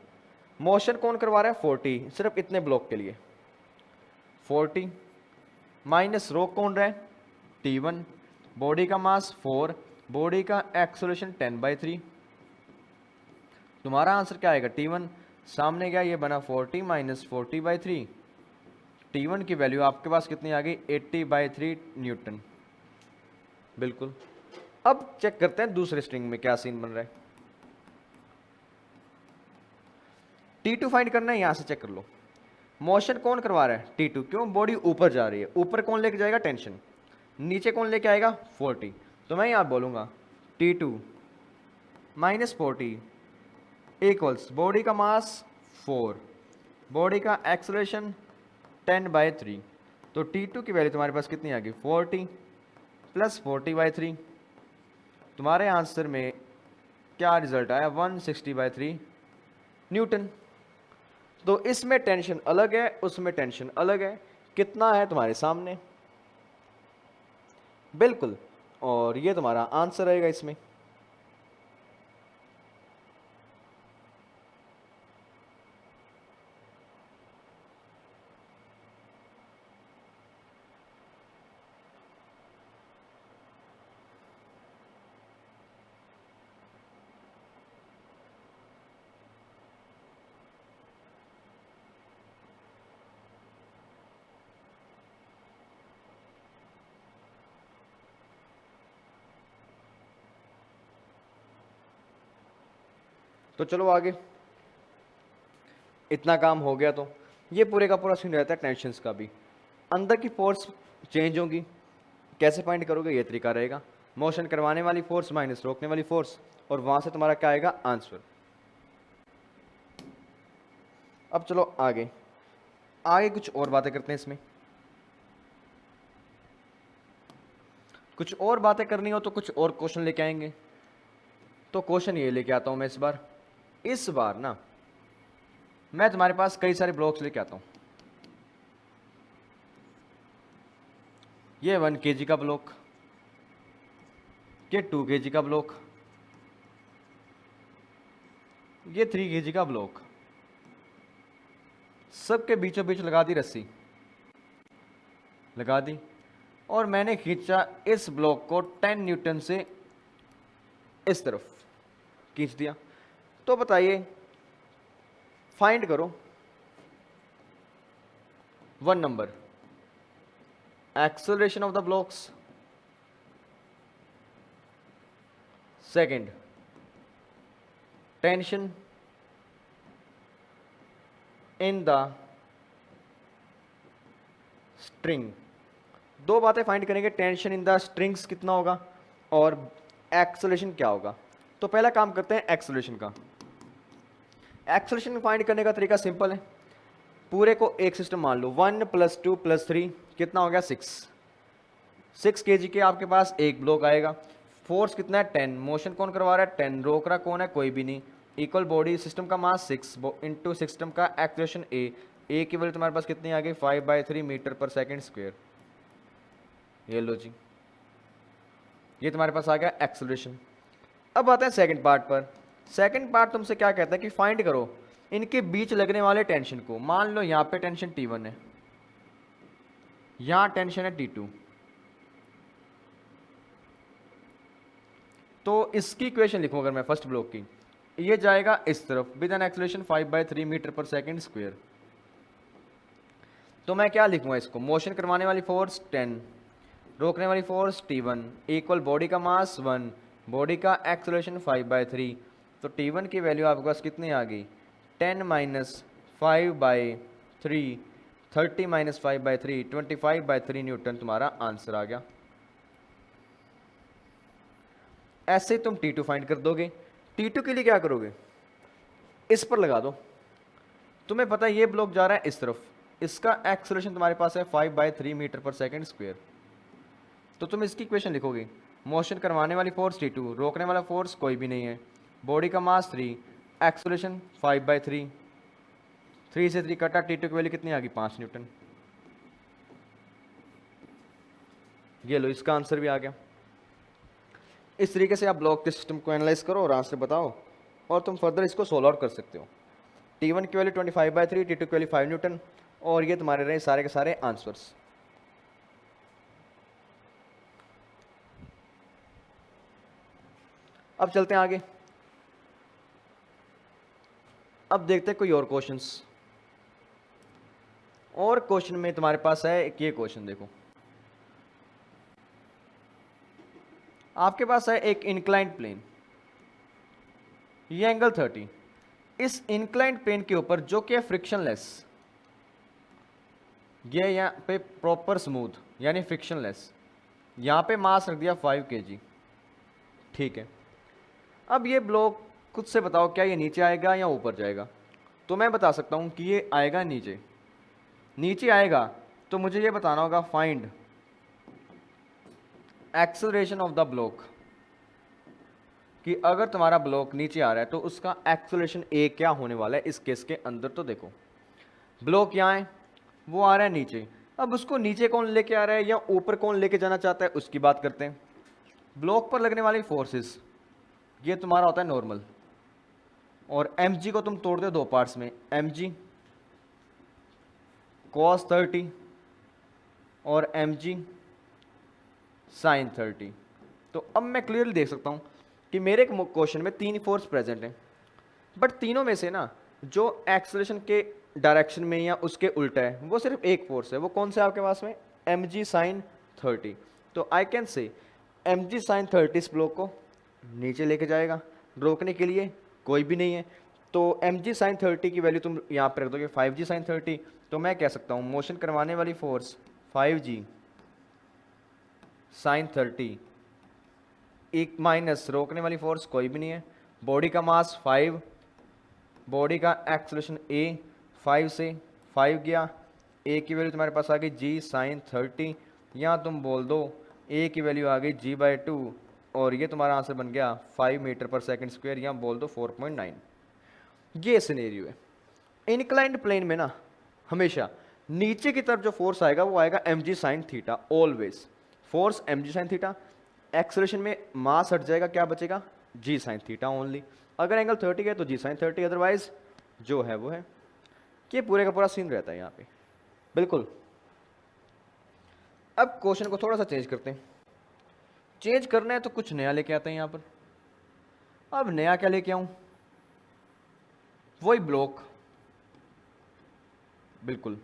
[SPEAKER 1] मोशन कौन करवा रहा है 40 सिर्फ इतने ब्लॉक के लिए, 40 माइनस रोक कौन रहा है T1, बॉडी का मास 4, बॉडी का एक्सेलरेशन 10/3। तुम्हारा आंसर क्या आएगा T1 सामने गया, ये बना 40 - 40/3। T1 की वैल्यू आपके पास कितनी आ गई 80/3 न्यूटन। बिल्कुल। अब चेक करते हैं दूसरे स्ट्रिंग में क्या सीन बन रहा है। T2 फाइंड करना है, यहां से चेक कर लो। मोशन कौन करवा रहा है T2, क्यों बॉडी ऊपर जा रही है, ऊपर कौन लेके जाएगा टेंशन, नीचे कौन लेके आएगा 40। तो मैं यहां बोलूंगा T2 - 40 इक्वल्स बॉडी का मास 4, बॉडी का एक्सेलरेशन 10/3। तो T2 की वैल्यू तुम्हारे पास कितनी आ गई 40 + 40/3। तुम्हारे आंसर में क्या रिजल्ट आया 160/3 न्यूटन। तो इसमें टेंशन अलग है, उसमें टेंशन अलग है, कितना है तुम्हारे सामने। बिल्कुल, और ये तुम्हारा आंसर रहेगा इसमें। तो चलो आगे, इतना काम हो गया। तो ये पूरे का पूरा सीन रहता है टेंशन्स का भी। अंदर की फोर्स चेंज होगी, कैसे फाइंड करोगे, ये तरीका रहेगा, मोशन करवाने वाली फोर्स माइनस रोकने वाली फोर्स, और वहां से तुम्हारा क्या आएगा, आंसर। अब चलो आगे, आगे कुछ और बातें करते हैं इसमें। कुछ और बातें करनी हो तो कुछ और क्वेश्चन लेके आएंगे। तो क्वेश्चन ये लेके आता हूं मैं इस बार ना मैं तुम्हारे पास कई सारे ब्लॉक्स लेके आता हूं। ये 1 kg का ब्लॉक, ये 2 kg का ब्लॉक, ये 3 kg का ब्लॉक, सबके बीचों बीच लगा दी रस्सी, लगा दी, और मैंने खींचा इस ब्लॉक को 10 न्यूटन से इस तरफ खींच दिया। तो बताइए, फाइंड करो 1 number acceleration of the blocks, second tension in the string. दो बातें फाइंड करेंगे, टेंशन इन द स्ट्रिंग्स कितना होगा और एक्सेलरेशन क्या होगा। तो पहला काम करते हैं एक्सेलरेशन का। एक्सेलरेशन फाइंड करने का तरीका सिंपल है, पूरे को एक सिस्टम मान लो, 1 + 2 + 3 कितना हो गया, 6 kg के आपके पास एक ब्लॉक आएगा। फोर्स कितना है, 10, मोशन कौन करवा रहा है, 10, रोक रहा कौन है, कोई भी नहीं। इक्वल बॉडी, सिस्टम का मास 6 इंटू सिस्टम का एक्सेलरेशन ए की वैल्यू तुम्हारे पास कितनी आ गई, 5/3 मीटर/सेकंड स्क्वायर। ये लो जी, ये तुम्हारे पास आ गया एक्सेलरेशन। अब आते हैं सेकंड पार्ट पर। सेकंड पार्ट तुमसे क्या कहता है कि फाइंड करो इनके बीच लगने वाले टेंशन को। मान लो यहाँ पे टेंशन T1 है, यहाँ टेंशन है T2, तो इसकी इक्वेशन लिखूं अगर मैं फर्स्ट ब्लॉक की, ये जाएगा इस तरफ with an acceleration 5/3 metre per second square. तो मैं क्या लिखूंगा इसको, मोशन करवाने वाली फोर्स 10, रोकने वाली फोर्स T1, इक्वल बॉडी का मास 1, बॉडी का एक्सेलरेशन 5/3। तो T1 की वैल्यू आपके पास कितनी आ गई, 10 - 5/3, 30 - 5/3, 25/3 न्यूटन तुम्हारा आंसर आ गया। ऐसे ही तुम T2 फाइंड कर दोगे। T2 के लिए क्या करोगे, इस पर लगा दो। तुम्हें पता है ये ब्लॉक जा रहा है इस तरफ, इसका एक्सेलरेशन तुम्हारे पास है 5/3 मीटर/सेकंड स्क्वायर। तो तुम इसकी इक्वेशन लिखोगे, मोशन करवाने वाली फोर्स T2, रोकने वाला फोर्स कोई भी नहीं है, बॉडी का मास 3, एक्सेलरेशन 5/3, 3 से 3 कटा, T2 की वैल्यू कितनी आ गई, 5 न्यूटन। ये लो, इसका आंसर भी आ गया। इस तरीके से आप ब्लॉक के सिस्टम को एनालाइज करो और आंसर बताओ, और तुम फर्दर इसको सोल्व आउट कर सकते हो। T1 की वैल्यू 25/3, T2 की वैल्यू 5 न्यूटन, और ये तुम्हारे रहे सारे के सारे आंसर्स। अब चलते हैं आगे, अब देखते हैं कोई और क्वेश्चंस। और क्वेश्चन में तुम्हारे पास है एक ये क्वेश्चन, देखो आपके पास है एक इंक्लाइंड प्लेन, ये एंगल 30, इस इंक्लाइंड प्लेन के ऊपर जो कि है फ्रिक्शनलेस, ये यहाँ पे प्रॉपर स्मूथ यानी फ्रिक्शनलेस, यहाँ पे मास रख दिया 5 kg, ठीक है। अब ये ब्लॉक खुद से बताओ क्या ये नीचे आएगा या ऊपर जाएगा। तो मैं बता सकता हूँ कि ये आएगा नीचे। नीचे आएगा तो मुझे ये बताना होगा find acceleration of the block, कि अगर तुम्हारा ब्लॉक नीचे आ रहा है तो उसका एक्सेलरेशन ए क्या होने वाला है इस केस के अंदर। तो देखो ब्लॉक यहाँ है, वो आ रहा है नीचे, अब उसको नीचे कौन लेके आ रहा है या ऊपर कौन लेके जाना चाहता है उसकी बात करते हैं। ब्लॉक पर लगने वाली फोर्सेस, ये तुम्हारा होता है नॉर्मल, और mg को तुम तोड़ दो दो पार्ट्स में, mg cos 30 और mg sin 30। तो अब मैं क्लियरली देख सकता हूँ कि मेरे क्वेश्चन में 3 फोर्स प्रेजेंट हैं, बट तीनों में से ना जो एक्सेलरेशन के डायरेक्शन में या उसके उल्टा है वो सिर्फ एक फोर्स है। वो कौन सा है आपके पास में, mg sin 30। तो आई कैन से mg sin 30 इस ब्लॉक को नीचे लेके जाएगा, रोकने के लिए कोई भी नहीं है। तो mg साइन 30 की वैल्यू तुम यहाँ पर रख दोगे 5g साइन 30, तो मैं कह सकता हूँ मोशन करवाने वाली फोर्स 5g साइन 30 एक माइनस रोकने वाली फोर्स कोई भी नहीं है, बॉडी का मास 5, बॉडी का एक्सेलरेशन a 5 से 5 गया, a की वैल्यू तुम्हारे पास आ गई g साइन 30, यहाँ तुम बोल दो a की वैल्यू आ गई g/2 और ये तुम्हारा आंसर बन गया 5 मीटर पर सेकंड स्क्वायर, यहाँ बोल दो 4.9। ये सिनेरियो है। इनक्लाइंड प्लेन में ना हमेशा नीचे की तरफ जो फोर्स आएगा वो आएगा mg sine theta, always force mg sine theta. Acceleration में मास हट जाएगा, क्या बचेगा g साइन थीटा ओनली। अगर एंगल 30 है तो g साइन 30, अदरवाइज जो है वो है। ये पूरे का पूरा सीन रहता है यहाँ पे, बिल्कुल। अब क्वेश्चन को थोड़ा सा चेंज करते हैं। चेंज करना है तो कुछ नया लेके आते हैं यहाँ पर। अब नया क्या लेके आऊं, वही ब्लॉक, बिल्कुल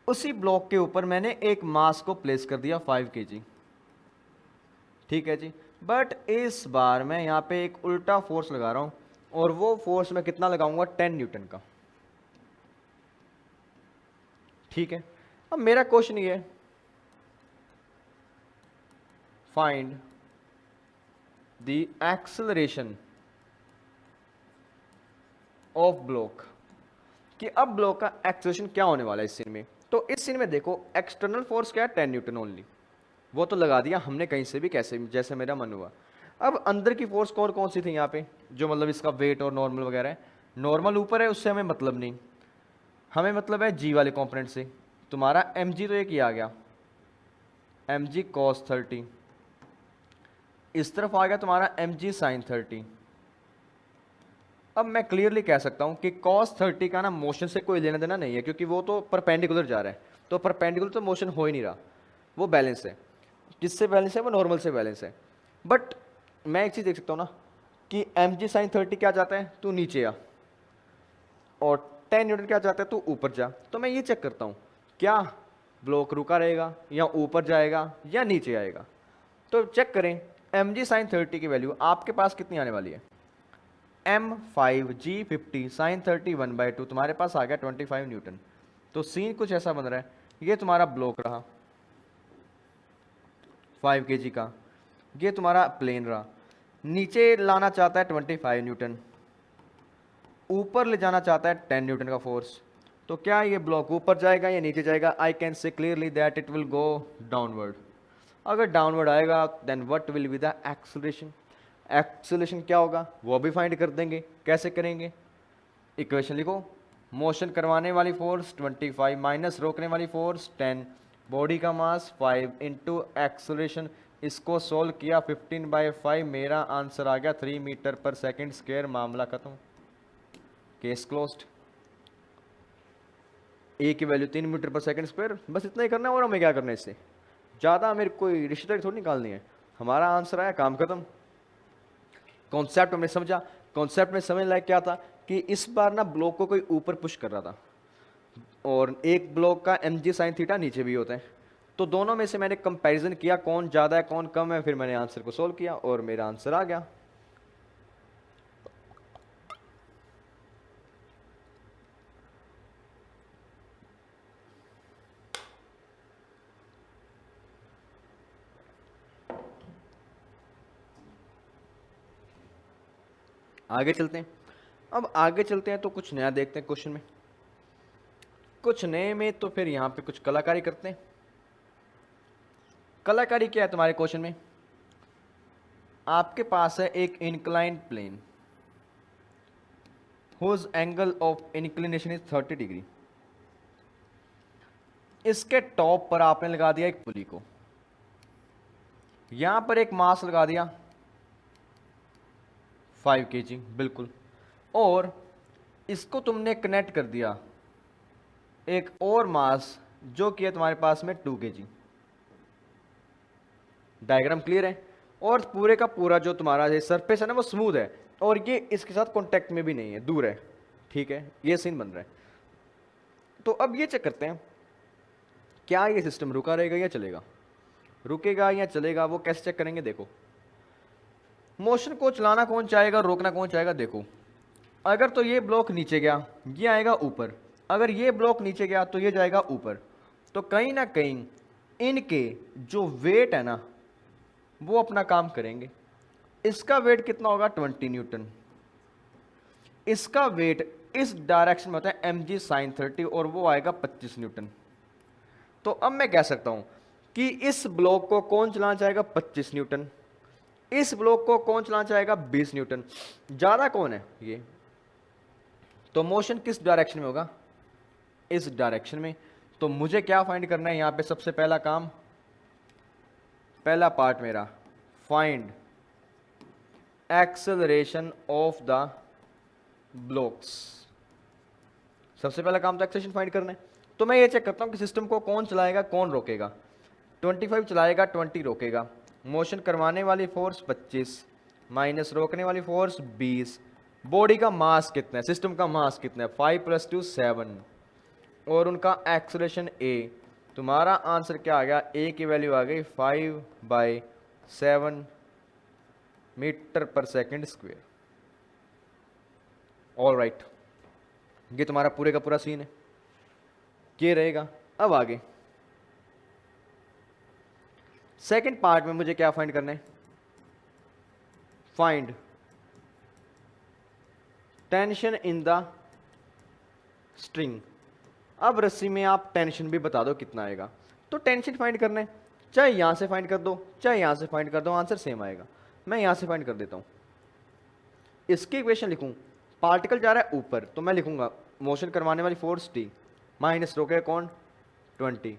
[SPEAKER 1] उसी ब्लॉक के ऊपर मैंने एक मास को प्लेस कर दिया 5 kg, ठीक है जी। बट इस बार मैं यहाँ पे एक उल्टा फोर्स लगा रहा हूं, और वो फोर्स मैं कितना लगाऊंगा 10 न्यूटन का, ठीक है। अब मेरा क्वेश्चन ये है, find the acceleration of block, कि अब ब्लॉक का एक्सेलरेशन क्या होने वाला है इस सीन में। तो इस सीन में देखो एक्सटर्नल फोर्स क्या है 10 न्यूटन ओनली, वो तो लगा दिया हमने कहीं से भी कैसे भी जैसे मेरा मन हुआ। अब अंदर की फोर्स कौन कौन सी थी यहाँ पे, जो मतलब इसका वेट और नॉर्मल वगैरह है। नॉर्मल ऊपर है, उससे हमें मतलब नहीं, हमें मतलब है जी वाले कंपोनेंट से। तुम्हारा mg तो एक ही आ गया mg cos 30, इस तरफ आ गया तुम्हारा mg sin 30। अब मैं क्लियरली कह सकता हूं कि cos 30 का ना मोशन से कोई लेना देना नहीं है, क्योंकि वो तो परपेंडिकुलर जा रहा है, तो परपेंडिकुलर तो मोशन हो ही नहीं रहा, वो बैलेंस है। किससे बैलेंस है, वो नॉर्मल से बैलेंस है। बट मैं एक चीज़ देख सकता हूँ ना कि mg sin 30 क्या चाहता है, तू नीचे आ, और 10 न्यूटन क्या चाहता है, तू ऊपर जा। तो मैं ये चेक करता हूँ क्या ब्लॉक रुका रहेगा या ऊपर जाएगा या नीचे आएगा। तो चेक करें mg sin 30 की वैल्यू आपके पास कितनी आने वाली है, m5g50 sin 30 1/2, तुम्हारे पास आ गया 25 न्यूटन। तो सीन कुछ ऐसा बन रहा है, ये तुम्हारा ब्लॉक रहा 5 kg का, ये तुम्हारा प्लेन रहा, नीचे लाना चाहता है 25 न्यूटन, ऊपर ले जाना चाहता है 10 न्यूटन का फोर्स। तो क्या ये ब्लॉक ऊपर जाएगा या नीचे जाएगा, I can say clearly that it will go downward. अगर डाउनवर्ड आएगा then what will be the acceleration, acceleration क्या होगा वो भी फाइंड कर देंगे। कैसे करेंगे, इक्वेशन लिखो, मोशन करवाने वाली फोर्स 25 माइनस रोकने वाली फोर्स 10, बॉडी का मास 5 इंटू एक्सेलरेशन। इसको सोल्व किया 15/5, मेरा आंसर आ गया 3 मीटर पर सेकेंड स्क्वायर। मामला खत्म, केस क्लोज्ड। ए की value 3 metre per second square, बस इतना ही करना है और हमें क्या करना है इससे, ज़्यादा मेरे कोई रिश्तेदारी थोड़ी निकालनी है। हमारा आंसर आया, काम खत्म। कॉन्सेप्ट हमने समझा, कॉन्सेप्ट में समझ लायक क्या था कि इस बार ना ब्लॉक को कोई ऊपर पुश कर रहा था, और एक ब्लॉक का mg sin थीटा नीचे भी होता है। तो दोनों में से मैंने कंपैरिजन किया कौन ज़्यादा है कौन कम है, फिर मैंने आंसर को सोल्व किया और मेरा आंसर आ गया। आगे चलते हैं। अब आगे चलते हैं तो कुछ नया देखते हैं क्वेश्चन में, कुछ नए में तो फिर यहाँ पे कुछ कलाकारी करते हैं। कलाकारी क्या है तुम्हारे क्वेश्चन में, आपके पास है एक inclined plane whose angle of inclination is 30 degree. इसके टॉप पर आपने लगा दिया एक पुली को, यहां पर एक मास लगा दिया 5 kg, बिल्कुल, और इसको तुमने कनेक्ट कर दिया एक और मास जो कि है तुम्हारे पास में 2 kg। डायग्राम क्लियर है, और पूरे का पूरा जो तुम्हारा ये सरफेस है ना वो स्मूथ है, और ये इसके साथ कांटेक्ट में भी नहीं है, दूर है, ठीक है। ये सीन बन रहा है। तो अब ये चेक करते हैं क्या ये सिस्टम रुका रहेगा या चलेगा, रुकेगा या चलेगा, वो कैसे चेक करेंगे। देखो मोशन को चलाना कौन चाहेगा, रोकना कौन चाहेगा। देखो अगर तो ये ब्लॉक नीचे गया, ये आएगा ऊपर, अगर ये ब्लॉक नीचे गया तो ये जाएगा ऊपर। तो कहीं ना कहीं इनके जो वेट है ना वो अपना काम करेंगे। इसका वेट कितना होगा 20 न्यूटन, इसका वेट इस डायरेक्शन में होता है mg sin 30 और वो आएगा 25 न्यूटन। तो अब मैं कह सकता हूं कि इस ब्लॉक को कौन चलाना चाहेगा 25 न्यूटन, इस ब्लॉक को कौन चलाना चाहेगा 20 न्यूटन, ज्यादा कौन है ये। तो मोशन किस डायरेक्शन में होगा, इस डायरेक्शन में। तो मुझे क्या फाइंड करना है यहां पे, सबसे पहला काम, पहला पार्ट मेरा, find acceleration of the blocks. सबसे पहला काम तो एक्सेलरेशन फाइंड करना है। तो मैं ये चेक करता हूं कि सिस्टम को कौन चलाएगा कौन रोकेगा। 25 चलाएगा 20 रोकेगा। मोशन करवाने वाली फोर्स 25 माइनस रोकने वाली फोर्स 20। बॉडी का मास कितना है, सिस्टम का मास कितना है 5 + 2 7 और उनका एक्सेलरेशन a। तुम्हारा आंसर क्या आ गया, a की वैल्यू आ गई 5/7 metre per second square. All right, ये तुम्हारा पूरे का पूरा सीन है, ये रहेगा। अब आगे सेकंड पार्ट में मुझे क्या फाइंड करना है, find tension in the string. अब रस्सी में आप टेंशन भी बता दो कितना आएगा। तो टेंशन फाइंड करना है, चाहे यहां से फाइंड कर दो चाहे यहां से फाइंड कर दो, आंसर सेम आएगा। मैं यहां से फाइंड कर देता हूं, इसकी इक्वेशन लिखूं, पार्टिकल जा रहा है ऊपर तो मैं लिखूंगा मोशन करवाने वाली फोर्स T माइनस रोके कौन 20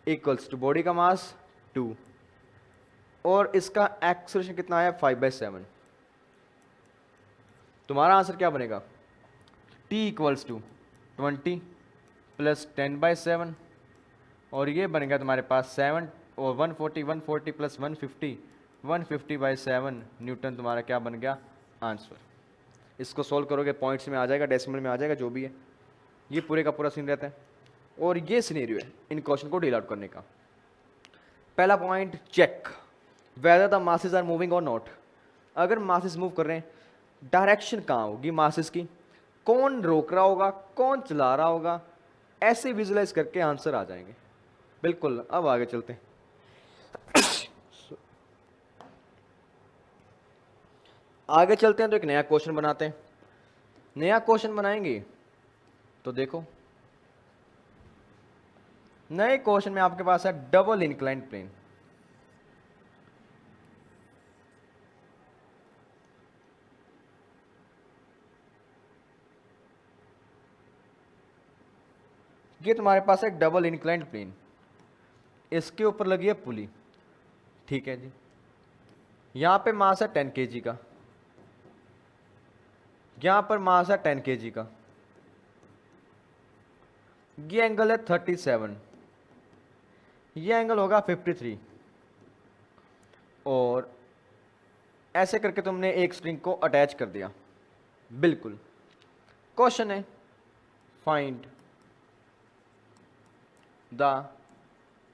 [SPEAKER 1] इक्वल्स टू बॉडी का मास 2 और इसका एक्सेलरेशन कितना आया 5/7। तुम्हारा आंसर क्या बनेगा, T इक्वल्स टू 20 + 10/7 और ये बन गया तुम्हारे पास 7 और 140 + 150 150/7 न्यूटन। तुम्हारा क्या बन गया आंसर। इसको सोल्व करोगे पॉइंट्स में आ जाएगा, डेसिमल में आ जाएगा, जो भी है। ये पूरे का पूरा सीन रहता है और ये सिनेरियो है इन क्वेश्चन को डील आउट करने का। पहला point, check whether the masses are moving और नॉट। अगर मासेस मूव कर रहे हैं, डायरेक्शन कहाँ होगी मासेस की, कौन रोक रहा होगा कौन चला रहा होगा, ऐसे विजुलाइज करके आंसर आ जाएंगे। बिल्कुल, अब आगे चलते हैं। आगे चलते हैं तो एक नया क्वेश्चन बनाते हैं। नया क्वेश्चन बनाएंगे तो देखो, नए क्वेश्चन में आपके पास है डबल इंक्लाइंड प्लेन। ये तुम्हारे पास है डबल इंक्लाइंड प्लेन, इसके ऊपर लगी है पुली, ठीक है जी। यहां पे मास है 10 kg का, यहां पर मास है 10 kg का, ये एंगल है 37, ये एंगल होगा 53 और ऐसे करके तुमने एक स्ट्रिंग को अटैच कर दिया। बिल्कुल, क्वेश्चन है find the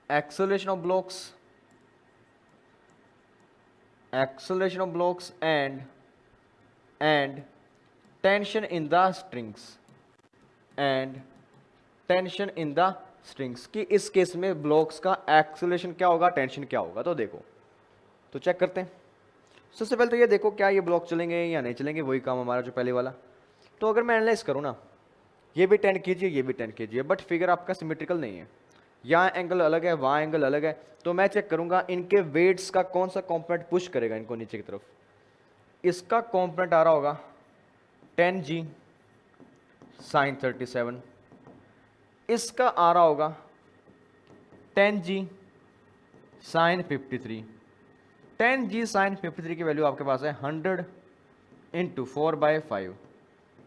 [SPEAKER 1] acceleration of blocks and tension in the strings कि इस केस में ब्लॉक्स का एक्सेलरेशन क्या होगा टेंशन क्या होगा। तो देखो, तो चेक करते हैं। सबसे पहले तो ये देखो क्या ये ब्लॉक चलेंगे या नहीं चलेंगे, वही काम हमारा जो पहले वाला। तो अगर मैं एनालाइज करूँ ना, ये भी 10 kg है ये भी 10 kg है, बट फिगर आपका सिमेट्रिकल नहीं है, यहाँ एंगल अलग है वहाँ एंगल अलग है। तो मैं चेक करूंगा इनके वेट्स का कौन सा कॉम्पोनेंट पुश करेगा इनको नीचे की तरफ। इसका कॉम्पोनेंट आ रहा होगा 10g sin 37, इसका आ रहा होगा 10g sin 53। 10g sin 53 की वैल्यू आपके पास है 100 × 4/5,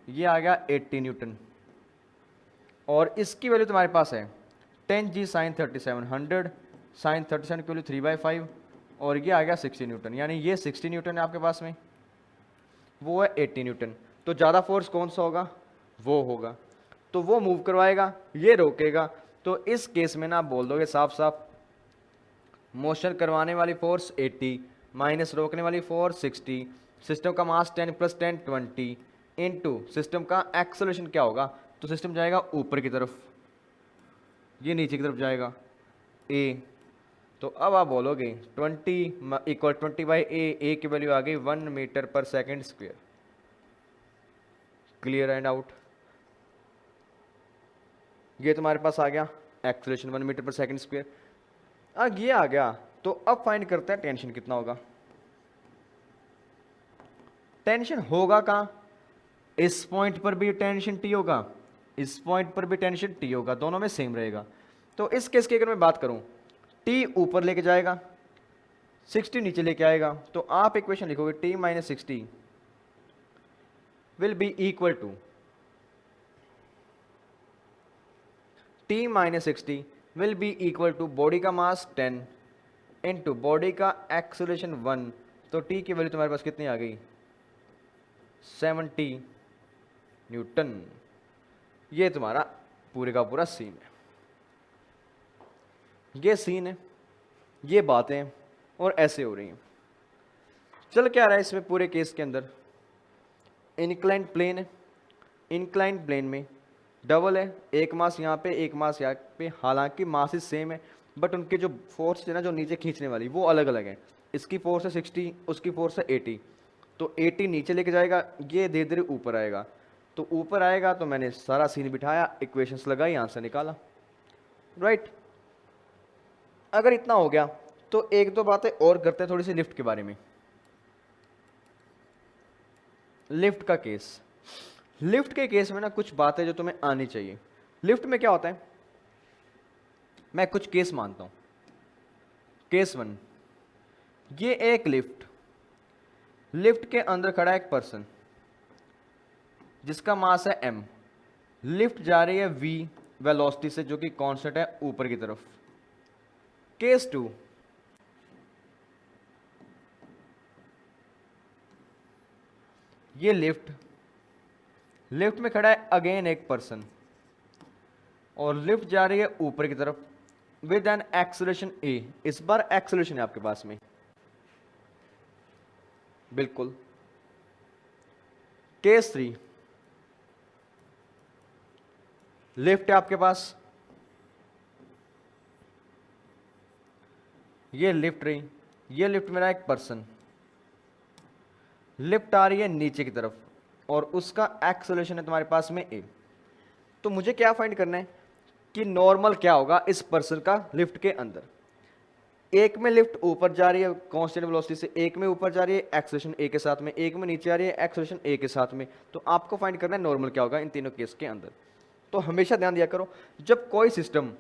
[SPEAKER 1] ये आ गया 80 न्यूटन। और इसकी वैल्यू तुम्हारे पास है 10g sin 37, 100 sin 37 की वैल्यू 3/5 और ये आ गया 60 न्यूटन, यानी ये 60 न्यूटन है आपके पास में, वो है 80 न्यूटन। तो ज़्यादा फोर्स कौन सा होगा, वो होगा, तो वो मूव करवाएगा, ये रोकेगा। तो इस केस में ना आप बोल दोगे साफ साफ, मोशन करवाने वाली फोर्स 80 माइनस रोकने वाली फोर्स 60, सिस्टम का मास 10 + 10 20, इनटू सिस्टम का एक्सेलरेशन क्या होगा, तो सिस्टम जाएगा ऊपर की तरफ, ये नीचे की तरफ जाएगा ए। तो अब आप बोलोगे 20 इक्वल 20/a, ए की वैल्यू आ गई 1 metre per second square. Clear and out. ये तुम्हारे पास आ गया acceleration 1 metre per second square. अब ये आ गया, तो अब फाइंड करते हैं टेंशन कितना होगा। टेंशन होगा कहाँ, इस पॉइंट पर भी टेंशन टी होगा, इस पॉइंट पर भी टेंशन टी होगा, दोनों में सेम रहेगा। तो इस केस की अगर मैं बात करूं, टी ऊपर लेके जाएगा, 60 नीचे लेके आएगा, तो आप इक्वेशन लिखोगे T minus 60 will be equal to T minus 60 will be equal to body का मास 10 इनटू बॉडी का एक्सेलरेशन 1। तो टी की वैल्यू तुम्हारे पास कितनी आ गई, 70 न्यूटन। ये तुम्हारा पूरे का पूरा सीन है, ये सीन है, ये बातें और ऐसे हो रही हैं। चल क्या रहा है इसमें पूरे केस के अंदर, इंक्लाइंड प्लेन है, इंक्लाइंड प्लेन में डबल है, एक मास यहाँ पे एक मास यहाँ पे, हालांकि मासेस सेम है बट उनके जो फोर्स है ना, जो नीचे खींचने वाली वो अलग अलग है। इसकी फोर्स है 60, उसकी फोर्स है 80। तो 80 नीचे लेके जाएगा, ये धीरे धीरे ऊपर आएगा, तो ऊपर आएगा तो मैंने सारा सीन बिठाया, इक्वेशंस लगाई, आंसर निकाला, राइट। अगर इतना हो गया तो एक दो बातें और करते हैं थोड़ी सी लिफ्ट के बारे में। लिफ्ट का केस, लिफ्ट के केस में ना कुछ बातें जो तुम्हें आनी चाहिए। लिफ्ट में क्या होता है, मैं कुछ केस मानता हूं। केस 1, ये एक लिफ्ट, लिफ्ट के अंदर खड़ा है एक पर्सन जिसका मास है m, लिफ्ट जा रही है v वेलोसिटी से जो कि कांस्टेंट है ऊपर की तरफ। केस 2, ये लिफ्ट, लिफ्ट में खड़ा है अगेन एक पर्सन और लिफ्ट जा रही है ऊपर की तरफ विद एन एक्सेलरेशन a। इस बार एक्सेलरेशन है आपके पास में, बिल्कुल। केस 3, लिफ्ट है आपके पास, ये लिफ्ट रही, ये लिफ्ट मेरा एक पर्सन, लिफ्ट आ रही है नीचे की तरफ और उसका एक्सेलरेशन है तुम्हारे पास में a। तो मुझे क्या फाइंड करना है कि नॉर्मल क्या होगा इस पर्सन का लिफ्ट के अंदर। एक में लिफ्ट ऊपर जा रही है कांस्टेंट वेलोसिटी से, एक में ऊपर जा रही है एक्सेलरेशन a के साथ में, एक में नीचे आ रही है एक्सेलरेशन a के साथ में। तो आपको फाइंड करना है नॉर्मल क्या होगा इन तीनों केस के अंदर। तो हमेशा ध्यान दिया करो, जब कोई सिस्टम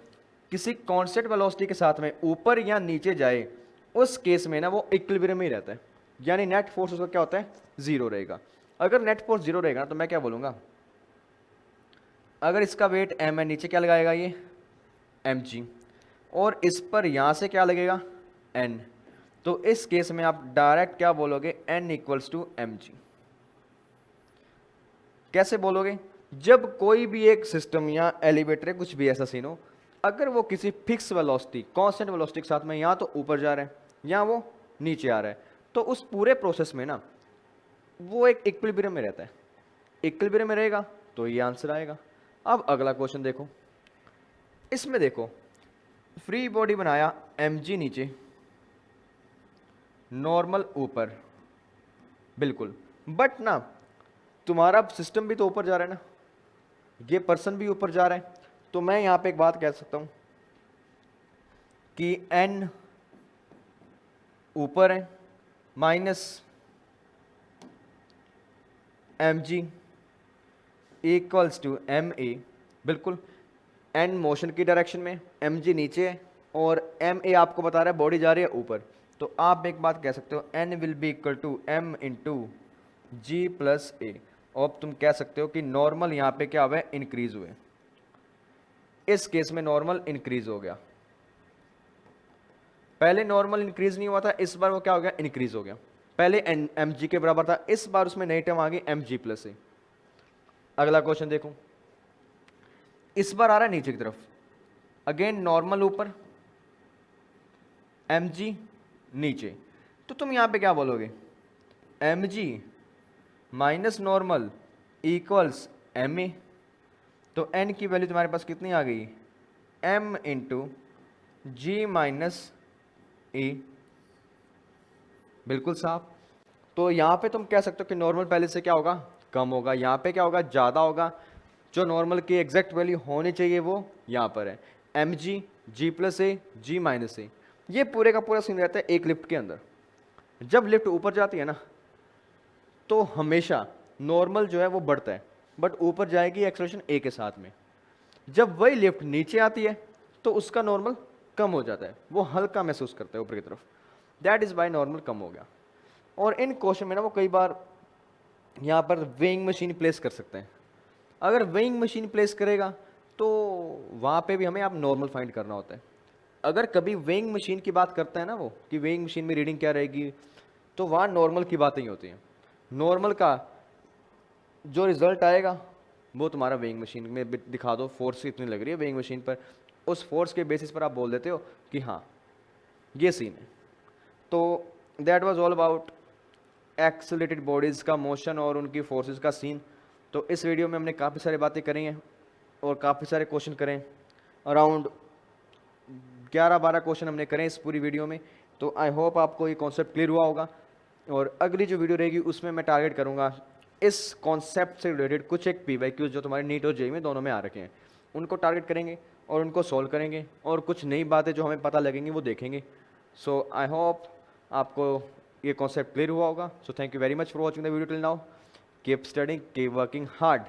[SPEAKER 1] किसी कांस्टेंट वेलोसिटी के साथ में ऊपर या नीचे जाए, उस केस में ना वो इक्विलिब्रियम में ही रहता है, यानी नेट फोर्स उसका क्या होता है, जीरो रहेगा। अगर नेट फोर्स जीरो रहेगा तो मैं क्या बोलूंगा, अगर इसका वेट m है, नीचे क्या लगाएगा ये mg, और इस पर यहां से क्या लगेगा n, तो इस केस में आप डायरेक्ट क्या बोलोगे, n इक्वल्स टू mg। कैसे बोलोगे, जब कोई भी एक सिस्टम या एलिवेटर है, कुछ भी ऐसा सीन हो, अगर वो किसी फिक्स वेलोसिटी कांस्टेंट वेलोसिटी के साथ में या तो ऊपर जा रहा है या वो नीचे आ रहा है, तो उस पूरे प्रोसेस में ना वो एक इक्विलिब्रियम में रहता है। इक्विलिब्रियम में रहेगा तो ये आंसर आएगा। अब अगला क्वेश्चन देखो, इसमें देखो फ्री बॉडी बनाया, mg नीचे, नॉर्मल ऊपर, बिल्कुल, बट ना तुम्हारा सिस्टम भी तो ऊपर जा रहा है ना, ये पर्सन भी ऊपर जा रहा है। तो मैं यहां पे एक बात कह सकता हूं कि n ऊपर है minus mg equals to ma, बिल्कुल। n मोशन की डायरेक्शन में, mg नीचे है और ma आपको बता रहा है बॉडी जा रही है ऊपर। तो आप एक बात कह सकते हो, n will be equal to m into g plus A. और तुम कह सकते हो कि नॉर्मल यहाँ पे क्या हुआ है, इंक्रीज हुए। इस केस में नॉर्मल इंक्रीज हो गया, पहले नॉर्मल इंक्रीज नहीं हुआ था, इस बार वो क्या हो गया, इंक्रीज हो गया। पहले mg के बराबर था, इस बार उसमें नई टर्म आ गई mg प्लस ए। अगला क्वेश्चन देखो, इस बार आ रहा है नीचे की तरफ, अगेन नॉर्मल ऊपर, mg नीचे। तो तुम यहां पे क्या बोलोगे, mg minus normal equals M a, तो एन की वैल्यू तुम्हारे पास कितनी आ गई, M into G minus a, बिल्कुल साफ। तो यहाँ पे तुम कह सकते हो कि नॉर्मल पहले से क्या होगा, कम होगा, यहाँ पे क्या होगा, ज़्यादा होगा। जो नॉर्मल की एग्जैक्ट वैल्यू होनी चाहिए वो यहाँ पर है एम जी, जी प्लस ए, जी माइनस ए। ये पूरे का पूरा सीन रहता है एक लिफ्ट के अंदर। जब लिफ्ट ऊपर जाती है ना तो हमेशा नॉर्मल जो है वो बढ़ता है, बट ऊपर जाएगी एक्सेलरेशन ए के साथ में। जब वही लिफ्ट नीचे आती है तो उसका नॉर्मल कम हो जाता है, वो हल्का महसूस करता है ऊपर की तरफ, दैट इज़ बाय नॉर्मल कम हो गया। और इन क्वेश्चन में ना वो कई बार यहाँ पर वेइंग मशीन प्लेस कर सकते हैं। अगर वेइंग मशीन प्लेस करेगा तो वहाँ पे भी हमें आप नॉर्मल फाइंड करना होता है। अगर कभी वेइंग मशीन की बात करता है ना वो कि वेइंग मशीन में रीडिंग क्या रहेगी, तो वहाँ नॉर्मल की बातें ही होती हैं। नॉर्मल का जो रिजल्ट आएगा वो तुम्हारा वेइंग मशीन में दिखा दो, फोर्स कितनी लग रही है वेइंग मशीन पर, उस फोर्स के बेसिस पर आप बोल देते हो कि हाँ ये सीन है। तो that was all about accelerated bodies का मोशन और उनकी फोर्सेस का सीन। तो इस वीडियो में हमने काफ़ी सारी बातें करी हैं और काफ़ी सारे क्वेश्चन करें, अराउंड 11-12 क्वेश्चन हमने करें इस पूरी वीडियो में। तो आई होप आपको ये कॉन्सेप्ट क्लियर हुआ होगा। और अगली जो वीडियो रहेगी उसमें मैं टारगेट करूँगा इस कॉन्सेप्ट से रिलेटेड कुछ एक PYQs जो तुम्हारे नीट और जेईई में दोनों में आ रखे हैं उनको टारगेट करेंगे और उनको सॉल्व करेंगे, और कुछ नई बातें जो हमें पता लगेंगी वो देखेंगे। सो आई होप आपको ये कॉन्सेप्ट क्लियर हुआ होगा। So thank you very much for watching the video till now. Keep studying, keep working hard.